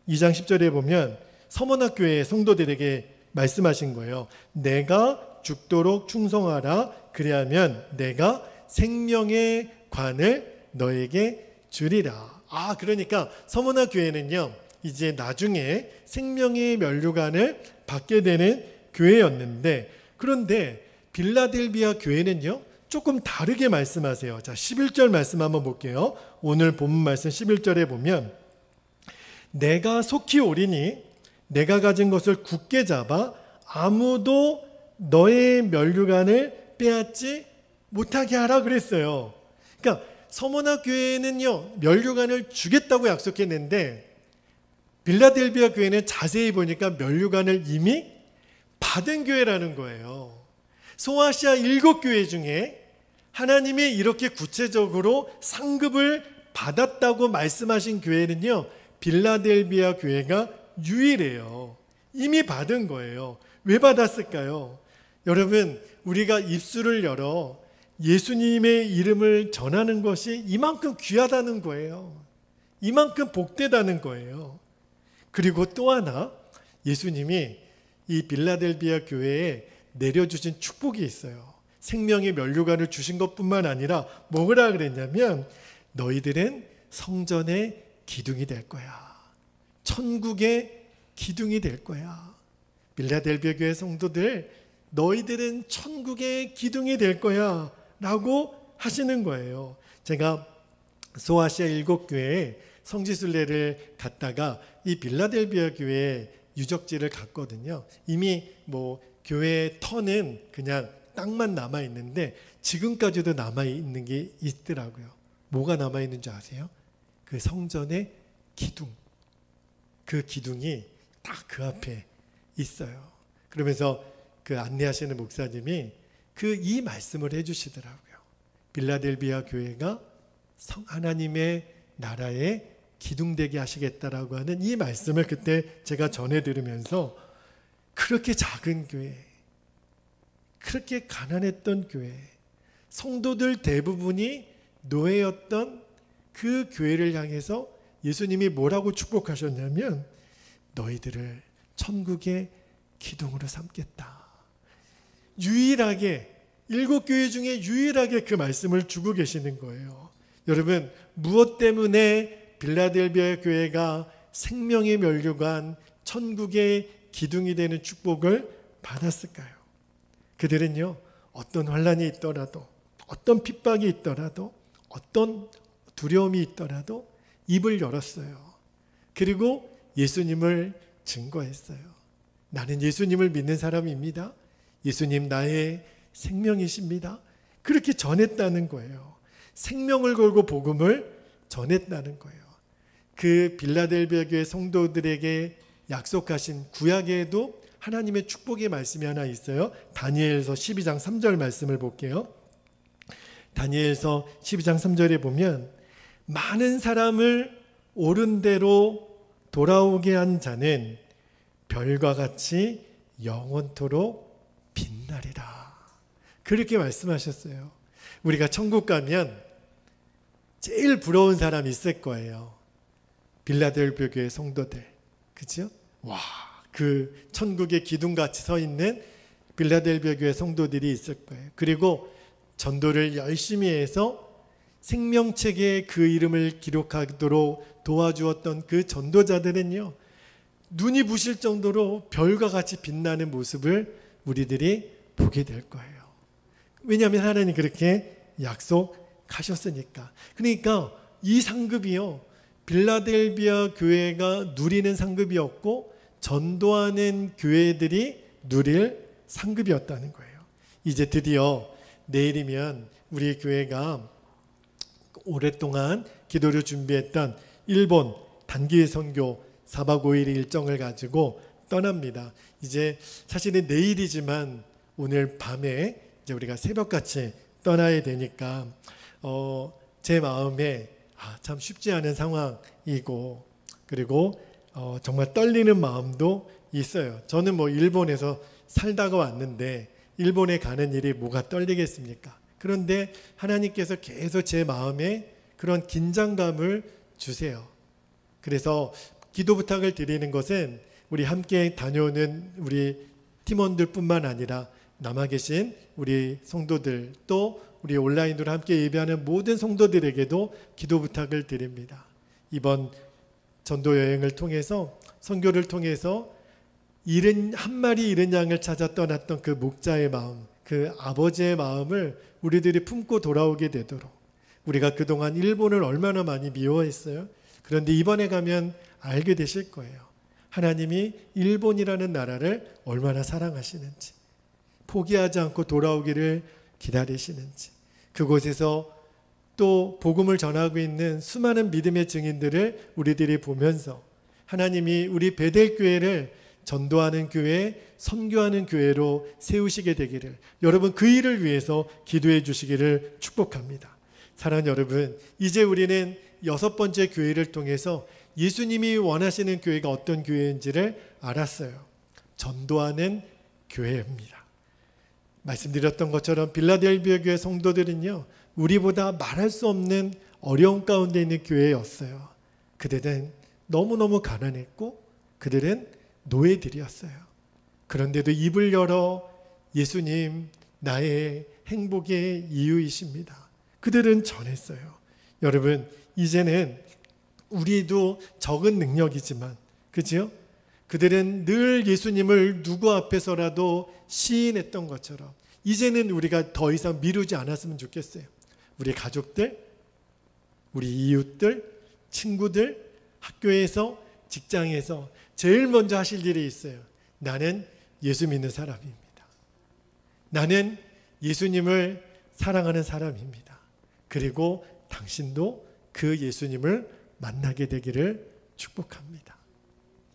2장 10절에 보면 서문학교회 성도들에게 말씀하신 거예요. 내가 죽도록 충성하라. 그리하면 내가 생명의 관을 너에게 주리라. 그러니까 서문학교회는요, 이제 나중에 생명의 면류관을 받게 되는 교회였는데, 그런데 빌라델비아 교회는요 조금 다르게 말씀하세요. 자, 11절 말씀 한번 볼게요. 오늘 본문 말씀 11절에 보면 내가 속히 오리니 내가 가진 것을 굳게 잡아 아무도 너의 면류관을 빼앗지 못하게 하라 그랬어요. 그러니까 서문학 교회는요 면류관을 주겠다고 약속했는데, 빌라델비아 교회는 자세히 보니까 면류관을 이미 받은 교회라는 거예요. 소아시아 7교회 중에 하나님이 이렇게 구체적으로 상급을 받았다고 말씀하신 교회는요, 빌라델비아 교회가 유일해요. 이미 받은 거예요. 왜 받았을까요? 여러분, 우리가 입술을 열어 예수님의 이름을 전하는 것이 이만큼 귀하다는 거예요. 이만큼 복되다는 거예요. 그리고 또 하나, 예수님이 이 빌라델비아 교회에 내려주신 축복이 있어요. 생명의 면류관을 주신 것뿐만 아니라 뭐라 그랬냐면, 너희들은 성전의 기둥이 될 거야. 천국의 기둥이 될 거야. 빌라델비아 교회 성도들, 너희들은 천국의 기둥이 될 거야 라고 하시는 거예요. 제가 소아시아 7교회에 성지순례를 갔다가 이 빌라델비아 교회 유적지를 갔거든요. 이미 교회 터는 그냥 땅만 남아있는데 지금까지도 남아있는 게 있더라고요. 뭐가 남아있는 줄 아세요? 그 성전의 기둥. 그 기둥이 딱 그 앞에 있어요. 그러면서 그 안내하시는 목사님이 이 말씀을 해주시더라고요. 빌라델비아 교회가 하나님의 나라에 기둥되게 하시겠다라고 하는 이 말씀을 그때 제가 전해 들으면서, 그렇게 작은 교회, 그렇게 가난했던 교회, 성도들 대부분이 노예였던 그 교회를 향해서 예수님이 뭐라고 축복하셨냐면, 너희들을 천국의 기둥으로 삼겠다. 유일하게 7교회 중에 유일하게 그 말씀을 주고 계시는 거예요. 여러분, 무엇 때문에 빌라델비아 교회가 생명의 면류관, 천국의 기둥이 되는 축복을 받았을까요? 그들은요, 어떤 환난이 있더라도, 어떤 핍박이 있더라도, 어떤 두려움이 있더라도 입을 열었어요. 그리고 예수님을 증거했어요. 나는 예수님을 믿는 사람입니다. 예수님 나의 생명이십니다. 그렇게 전했다는 거예요. 생명을 걸고 복음을 전했다는 거예요. 그 빌라델비아 교회 성도들에게 약속하신 구약에도 하나님의 축복의 말씀이 하나 있어요. 다니엘서 12장 3절 말씀을 볼게요. 다니엘서 12장 3절에 보면, 많은 사람을 옳은 대로 돌아오게 한 자는 별과 같이 영원토록 빛나리라. 그렇게 말씀하셨어요. 우리가 천국 가면 제일 부러운 사람이 있을 거예요. 빌라델비아 교회 성도들. 그죠? 와, 그 천국의 기둥같이 서 있는 빌라델비아 교회 성도들이 있을 거예요. 그리고 전도를 열심히 해서 생명책에 그 이름을 기록하도록 도와주었던 그 전도자들은요, 눈이 부실 정도로 별과 같이 빛나는 모습을 우리들이 보게 될 거예요. 왜냐하면 하나님 그렇게 약속하셨으니까. 그러니까 이 상급이요, 빌라델비아 교회가 누리는 상급이었고 전도하는 교회들이 누릴 상급이었다는 거예요. 이제 드디어 내일이면 우리 교회가 오랫동안 기도를 준비했던 일본 단기 선교 4박 5일 일정을 가지고 떠납니다. 이제 사실은 내일이지만 오늘 밤에 이제 우리가 새벽같이 떠나야 되니까 제 마음에 참 쉽지 않은 상황이고, 그리고 정말 떨리는 마음도 있어요. 저는 일본에서 살다가 왔는데 일본에 가는 일이 뭐가 떨리겠습니까? 그런데 하나님께서 계속 제 마음에 그런 긴장감을 주세요. 그래서 기도 부탁을 드리는 것은 우리 함께 다녀오는 우리 팀원들뿐만 아니라 남아 계신 우리 성도들, 또 우리 온라인으로 함께 예배하는 모든 성도들에게도 기도 부탁을 드립니다. 이번 전도 여행을 통해서, 선교를 통해서 한 마리 잃은 양을 찾아 떠났던 그 목자의 마음, 그 아버지의 마음을 우리들이 품고 돌아오게 되도록, 우리가 그동안 일본을 얼마나 많이 미워했어요. 그런데 이번에 가면 알게 되실 거예요. 하나님이 일본이라는 나라를 얼마나 사랑하시는지, 포기하지 않고 돌아오기를 기다리시는지, 그곳에서 또 복음을 전하고 있는 수많은 믿음의 증인들을 우리들이 보면서 하나님이 우리 베델교회를 전도하는 교회, 선교하는 교회로 세우시게 되기를, 여러분 그 일을 위해서 기도해 주시기를 축복합니다. 사랑하는 여러분, 이제 우리는 6번째 교회를 통해서 예수님이 원하시는 교회가 어떤 교회인지를 알았어요. 전도하는 교회입니다. 말씀드렸던 것처럼 빌라델비아 교회 성도들은요, 우리보다 말할 수 없는 어려움 가운데 있는 교회였어요. 그들은 너무너무 가난했고 그들은 노예들이었어요. 그런데도 입을 열어 예수님 나의 행복의 이유이십니다, 그들은 전했어요. 여러분, 이제는 우리도 적은 능력이지만, 그죠? 그들은 늘 예수님을 누구 앞에서라도 시인했던 것처럼 이제는 우리가 더 이상 미루지 않았으면 좋겠어요. 우리 가족들, 우리 이웃들, 친구들, 학교에서, 직장에서 제일 먼저 하실 일이 있어요. 나는 예수 믿는 사람입니다. 나는 예수님을 사랑하는 사람입니다. 그리고 당신도 그 예수님을 만나게 되기를 축복합니다.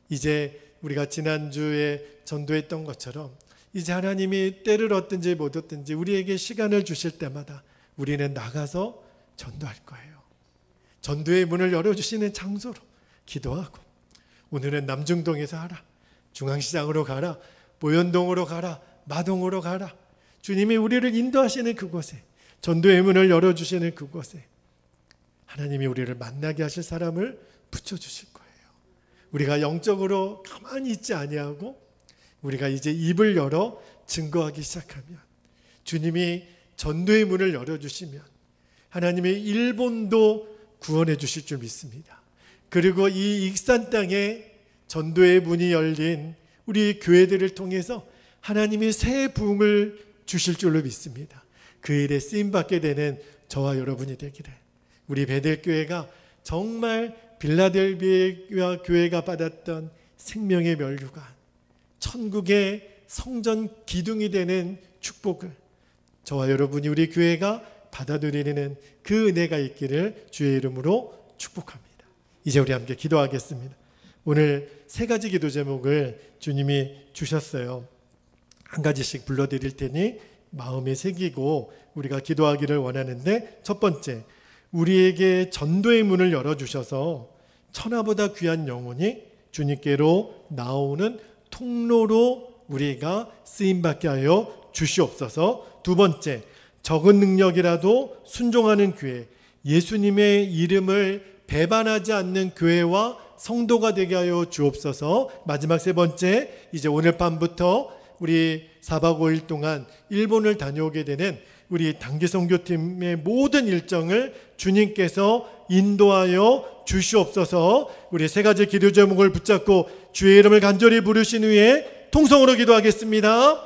이제 우리가 지난주에 전도했던 것처럼 이제 하나님이 때를 얻든지 못 얻든지 우리에게 시간을 주실 때마다 우리는 나가서 전도할 거예요. 전도의 문을 열어주시는 장소로 기도하고, 오늘은 남중동에서 하라, 중앙시장으로 가라, 보현동으로 가라, 마동으로 가라, 주님이 우리를 인도하시는 그곳에, 전도의 문을 열어주시는 그곳에 하나님이 우리를 만나게 하실 사람을 붙여주실 거예요. 우리가 영적으로 가만히 있지 아니하고 우리가 이제 입을 열어 증거하기 시작하면, 주님이 전도의 문을 열어주시면 하나님이 일본도 구원해 주실 줄 믿습니다. 그리고 이 익산 땅에 전도의 문이 열린 우리 교회들을 통해서 하나님이 새 부흥을 주실 줄로 믿습니다. 그 일에 쓰임받게 되는 저와 여러분이 되기를, 우리 베델교회가 정말 빌라델비아 교회가 받았던 생명의 면류관, 천국의 성전 기둥이 되는 축복을 저와 여러분이, 우리 교회가 받아들이는 그 은혜가 있기를 주의 이름으로 축복합니다. 이제 우리 함께 기도하겠습니다. 오늘 3가지 기도 제목을 주님이 주셨어요. 한 가지씩 불러드릴 테니 마음에 새기고 우리가 기도하기를 원하는데, 첫 번째, 우리에게 전도의 문을 열어주셔서 천하보다 귀한 영혼이 주님께로 나오는 통로로 우리가 쓰임받게 하여 주시옵소서. 두 번째, 적은 능력이라도 순종하는 교회, 예수님의 이름을 배반하지 않는 교회와 성도가 되게 하여 주옵소서. 마지막 세 번째, 이제 오늘 밤부터 우리 4박 5일 동안 일본을 다녀오게 되는 우리 단기선교팀의 모든 일정을 주님께서 인도하여 주시옵소서. 우리 세 가지 기도 제목을 붙잡고 주의 이름을 간절히 부르신 후에 통성으로 기도하겠습니다.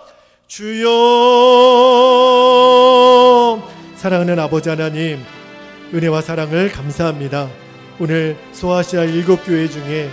주여, 사랑하는 아버지 하나님, 은혜와 사랑을 감사합니다. 오늘 소아시아 7교회 중에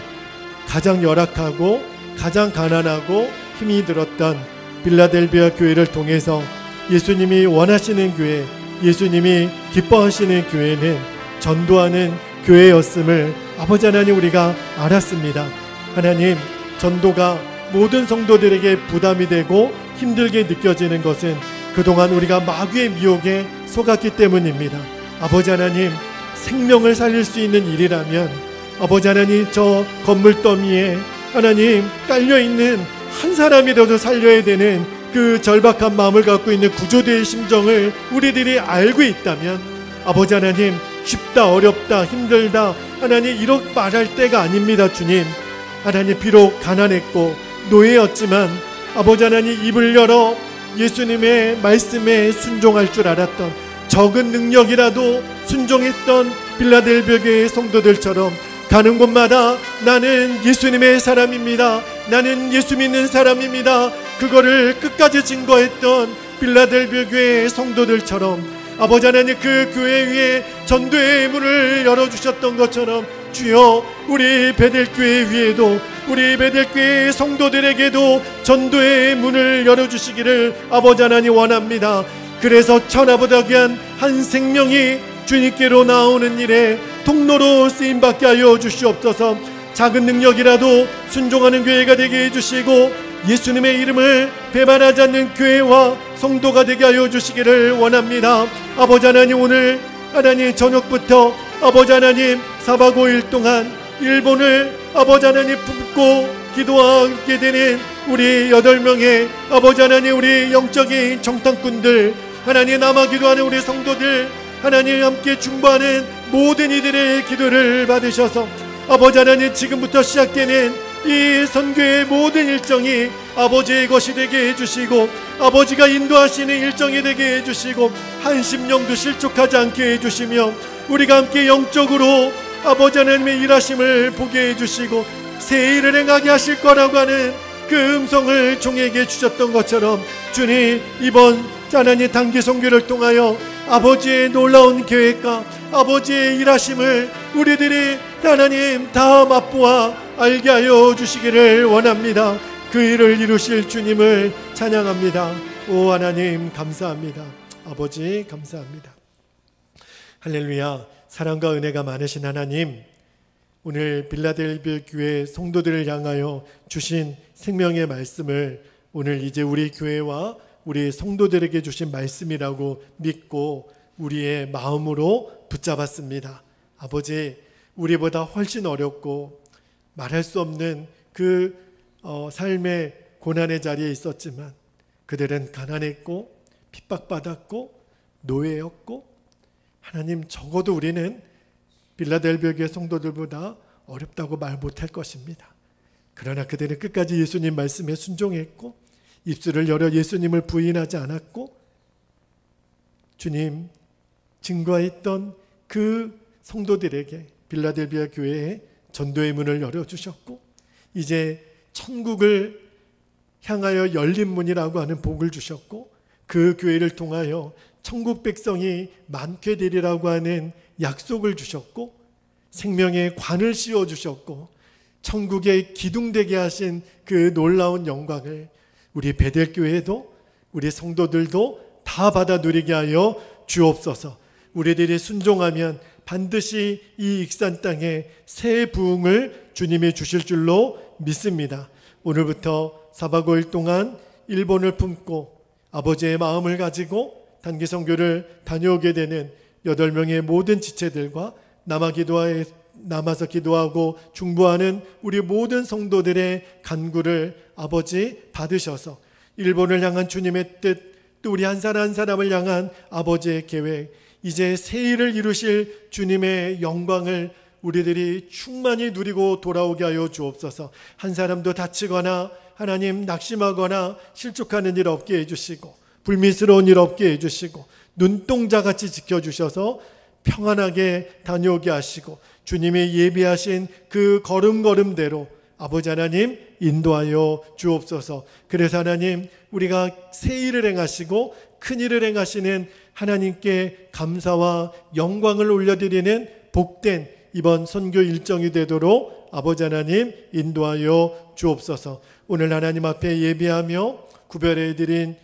가장 열악하고 가장 가난하고 힘이 들었던 빌라델비아 교회를 통해서 예수님이 원하시는 교회, 예수님이 기뻐하시는 교회는 전도하는 교회였음을 아버지 하나님 우리가 알았습니다. 하나님, 전도가 모든 성도들에게 부담이 되고 힘들게 느껴지는 것은 그동안 우리가 마귀의 미혹에 속았기 때문입니다. 아버지 하나님, 생명을 살릴 수 있는 일이라면 아버지 하나님, 저 건물 더미에 하나님 깔려있는 한 사람이라도 살려야 되는 그 절박한 마음을 갖고 있는 구조대의 심정을 우리들이 알고 있다면 아버지 하나님, 쉽다 어렵다 힘들다 하나님 이렇게 말할 때가 아닙니다. 주님, 하나님 비록 가난했고 노예였지만 아버지 하나님 입을 열어 예수님의 말씀에 순종할 줄 알았던, 적은 능력이라도 순종했던 빌라델비아 교회의 성도들처럼 가는 곳마다 나는 예수님의 사람입니다, 나는 예수 믿는 사람입니다, 그거를 끝까지 증거했던 빌라델비아 교회의 성도들처럼 아버지 하나님 그 교회 위에 전도의 문을 열어주셨던 것처럼 주여, 우리 베델교회 위에도 우리 베델교회 성도들에게도 전도의 문을 열어주시기를 아버지 하나님 원합니다. 그래서 천하보다 귀한 한 생명이 주님께로 나오는 일에 통로로 쓰임받게 하여 주시옵소서. 작은 능력이라도 순종하는 교회가 되게 해주시고 예수님의 이름을 배반하지 않는 교회와 성도가 되게 하여 주시기를 원합니다. 아버지 하나님, 오늘 하나님 저녁부터 아버지 하나님 4박 5일 동안 일본을 아버지 하나님 품고 기도하게 되는 우리 8명의 아버지 하나님 우리 영적인 정탐꾼들, 하나님 남아 기도하는 우리 성도들, 하나님 함께 중보하는 모든 이들의 기도를 받으셔서 아버지 하나님 지금부터 시작되는 이 선교의 모든 일정이 아버지의 것이 되게 해주시고 아버지가 인도하시는 일정이 되게 해주시고 한심령도 실족하지 않게 해주시며 우리가 함께 영적으로 아버지 하나님의 일하심을 보게 해주시고 새 일을 행하게 하실 거라고 하는 그 음성을 종에게 주셨던 것처럼 주님, 이번 하나님 단기 선교를 통하여 아버지의 놀라운 계획과 아버지의 일하심을 우리들이 하나님 다 맛보아 알게 하여 주시기를 원합니다. 그 일을 이루실 주님을 찬양합니다. 오 하나님 감사합니다. 아버지 감사합니다. 할렐루야. 사랑과 은혜가 많으신 하나님, 오늘 빌라델비아 교회 성도들을 향하여 주신 생명의 말씀을 오늘 이제 우리 교회와 우리 성도들에게 주신 말씀이라고 믿고 우리의 마음으로 붙잡았습니다. 아버지, 우리보다 훨씬 어렵고 말할 수 없는 그 삶의 고난의 자리에 있었지만 그들은 가난했고 핍박받았고 노예였고 하나님, 적어도 우리는 빌라델비아 교회 성도들보다 어렵다고 말 못할 것입니다. 그러나 그들은 끝까지 예수님 말씀에 순종했고 입술을 열어 예수님을 부인하지 않았고 주님 증거했던 그 성도들에게 빌라델비아 교회에 전도의 문을 열어주셨고 이제 천국을 향하여 열린 문이라고 하는 복을 주셨고 그 교회를 통하여 천국 백성이 많게 되리라고 하는 약속을 주셨고 생명의 관을 씌워주셨고 천국의 기둥되게 하신 그 놀라운 영광을 우리 베델교회도 우리 성도들도 다 받아 누리게 하여 주옵소서. 우리들이 순종하면 반드시 이 익산 땅에 새 부흥을 주님이 주실 줄로 믿습니다. 오늘부터 4박 5일 동안 일본을 품고 아버지의 마음을 가지고 단기 선교를 다녀오게 되는 8명의 모든 지체들과 남아서 기도하고 중보하는 우리 모든 성도들의 간구를 아버지 받으셔서 일본을 향한 주님의 뜻, 또 우리 한 사람 한 사람을 향한 아버지의 계획, 이제 새 일을 이루실 주님의 영광을 우리들이 충만히 누리고 돌아오게 하여 주옵소서. 한 사람도 다치거나 하나님 낙심하거나 실족하는 일 없게 해주시고 불미스러운 일 없게 해주시고 눈동자같이 지켜주셔서 평안하게 다녀오게 하시고 주님의 예비하신 그 걸음걸음대로 아버지 하나님 인도하여 주옵소서. 그래서 하나님 우리가 새 일을 행하시고 큰 일을 행하시는 하나님께 감사와 영광을 올려드리는 복된 이번 선교 일정이 되도록 아버지 하나님 인도하여 주옵소서. 오늘 하나님 앞에 예비하며 구별해드린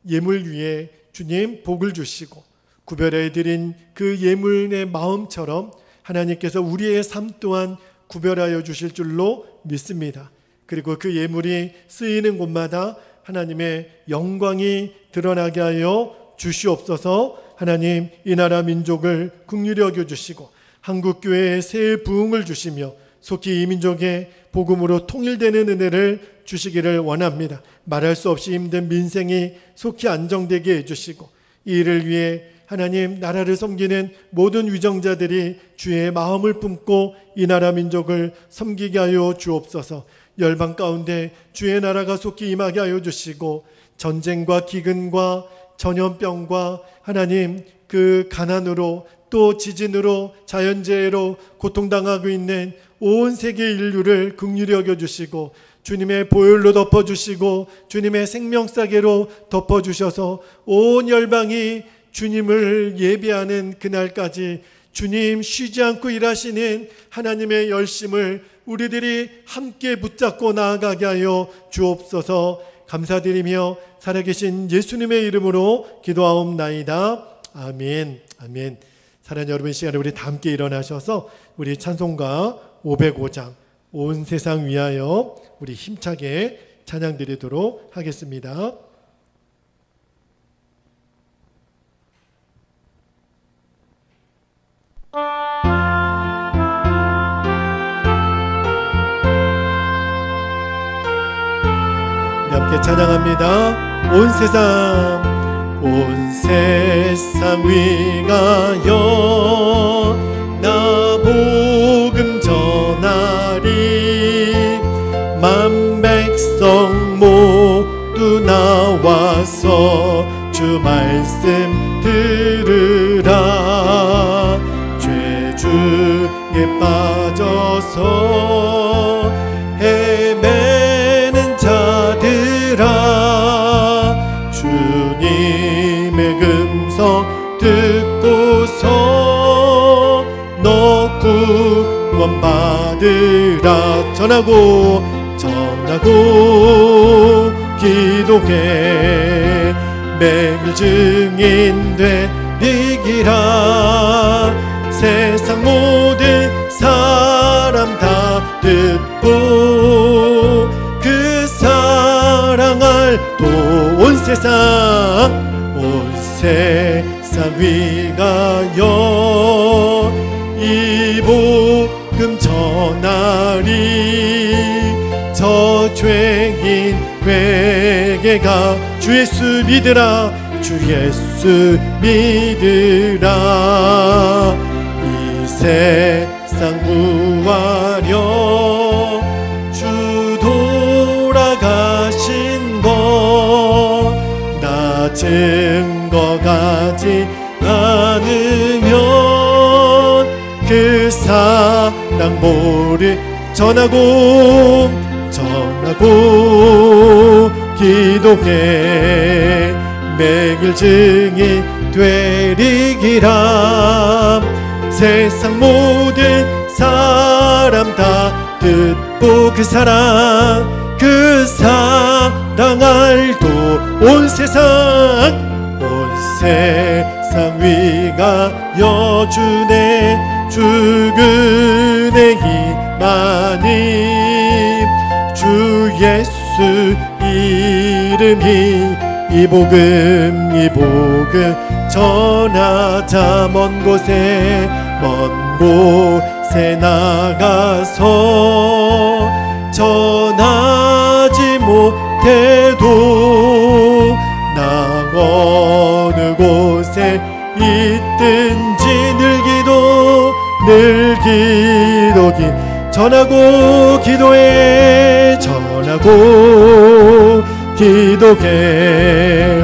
예물 위에 주님 복을 주시고 구별해드린 그 예물의 마음처럼 하나님께서 우리의 삶 또한 구별하여 주실 줄로 믿습니다. 그리고 그 예물이 쓰이는 곳마다 하나님의 영광이 드러나게 하여 주시옵소서. 하나님 이 나라 민족을 긍휼히 여겨주시고 한국교회에 새 부흥을 주시며 속히 이 민족의 복음으로 통일되는 은혜를 주시기를 원합니다. 말할 수 없이 힘든 민생이 속히 안정되게 해주시고 이 일을 위해 하나님 나라를 섬기는 모든 위정자들이 주의 마음을 품고 이 나라 민족을 섬기게 하여 주옵소서. 열방 가운데 주의 나라가 속히 임하게 하여 주시고 전쟁과 기근과 전염병과 하나님 그 가난으로 또 지진으로 자연재해로 고통당하고 있는 온 세계 인류를 긍휼히 여겨주시고 주님의 보혈로 덮어주시고 주님의 생명사계로 덮어주셔서 온 열방이 주님을 예배하는 그날까지 주님 쉬지 않고 일하시는 하나님의 열심을 우리들이 함께 붙잡고 나아가게 하여 주옵소서. 감사드리며 살아계신 예수님의 이름으로 기도하옵나이다. 아멘. 아멘. 사랑하는 여러분, 이 시간에 우리 다 함께 일어나셔서 우리 찬송가 505장 온 세상 위하여 우리 힘차게 찬양 드리도록 하겠습니다. 우리 함께 찬양합니다. 온 세상 위하여 나 복음 전하리 만 백성 모두 나와서 주 말씀 들으라. 죄 중에 빠져서 헤매는 자들아 주님의 음성 듣고서 너 구원 받으라. 전하고 기도해 매일 증인 되리기라. 세상 모든 사람 다 듣고 그 사랑을 또 온 세상 위하여 이 복음 전하리. 저 죄인 회개가 주 예수 믿으라. 주 예수 믿으라. 이 세상 구하려 주 돌아가신 것 나 증거가지 않으면 그 사랑 모르. 전하고 기도해 매일 증인 되리기라. 세상 모든 사람 다 듣고 그 사랑 알고 온 세상 위하여 주네 주근의 힘하니 주 예수 이름이 이 복음 전하자. 먼 곳에 나가서 전하지 못해도 나 어느 곳에 있든지 늘 기도기 전하고 기도해. 전하고 찬양하고 기도해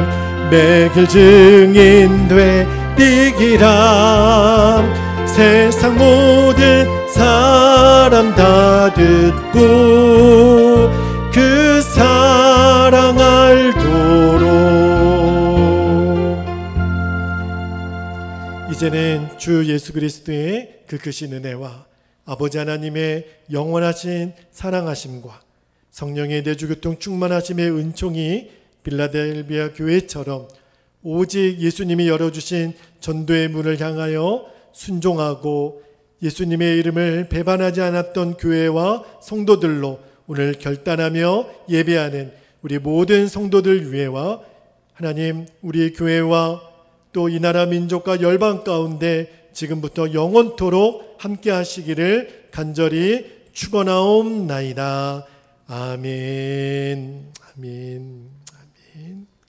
매길 증인돼 뛰기라. 세상 모든 사람 다 듣고 그 사랑 알도록. 이제는 주 예수 그리스도의 그 크신 은혜와 아버지 하나님의 영원하신 사랑하심과 성령의 내주교통 충만하심의 은총이 빌라델비아 교회처럼 오직 예수님이 열어주신 전도의 문을 향하여 순종하고 예수님의 이름을 배반하지 않았던 교회와 성도들로 오늘 결단하며 예배하는 우리 모든 성도들 위해와 하나님 우리 교회와 또 이 나라 민족과 열방 가운데 지금부터 영원토록 함께 하시기를 간절히 축원하옵나이다. 아멘. 아멘.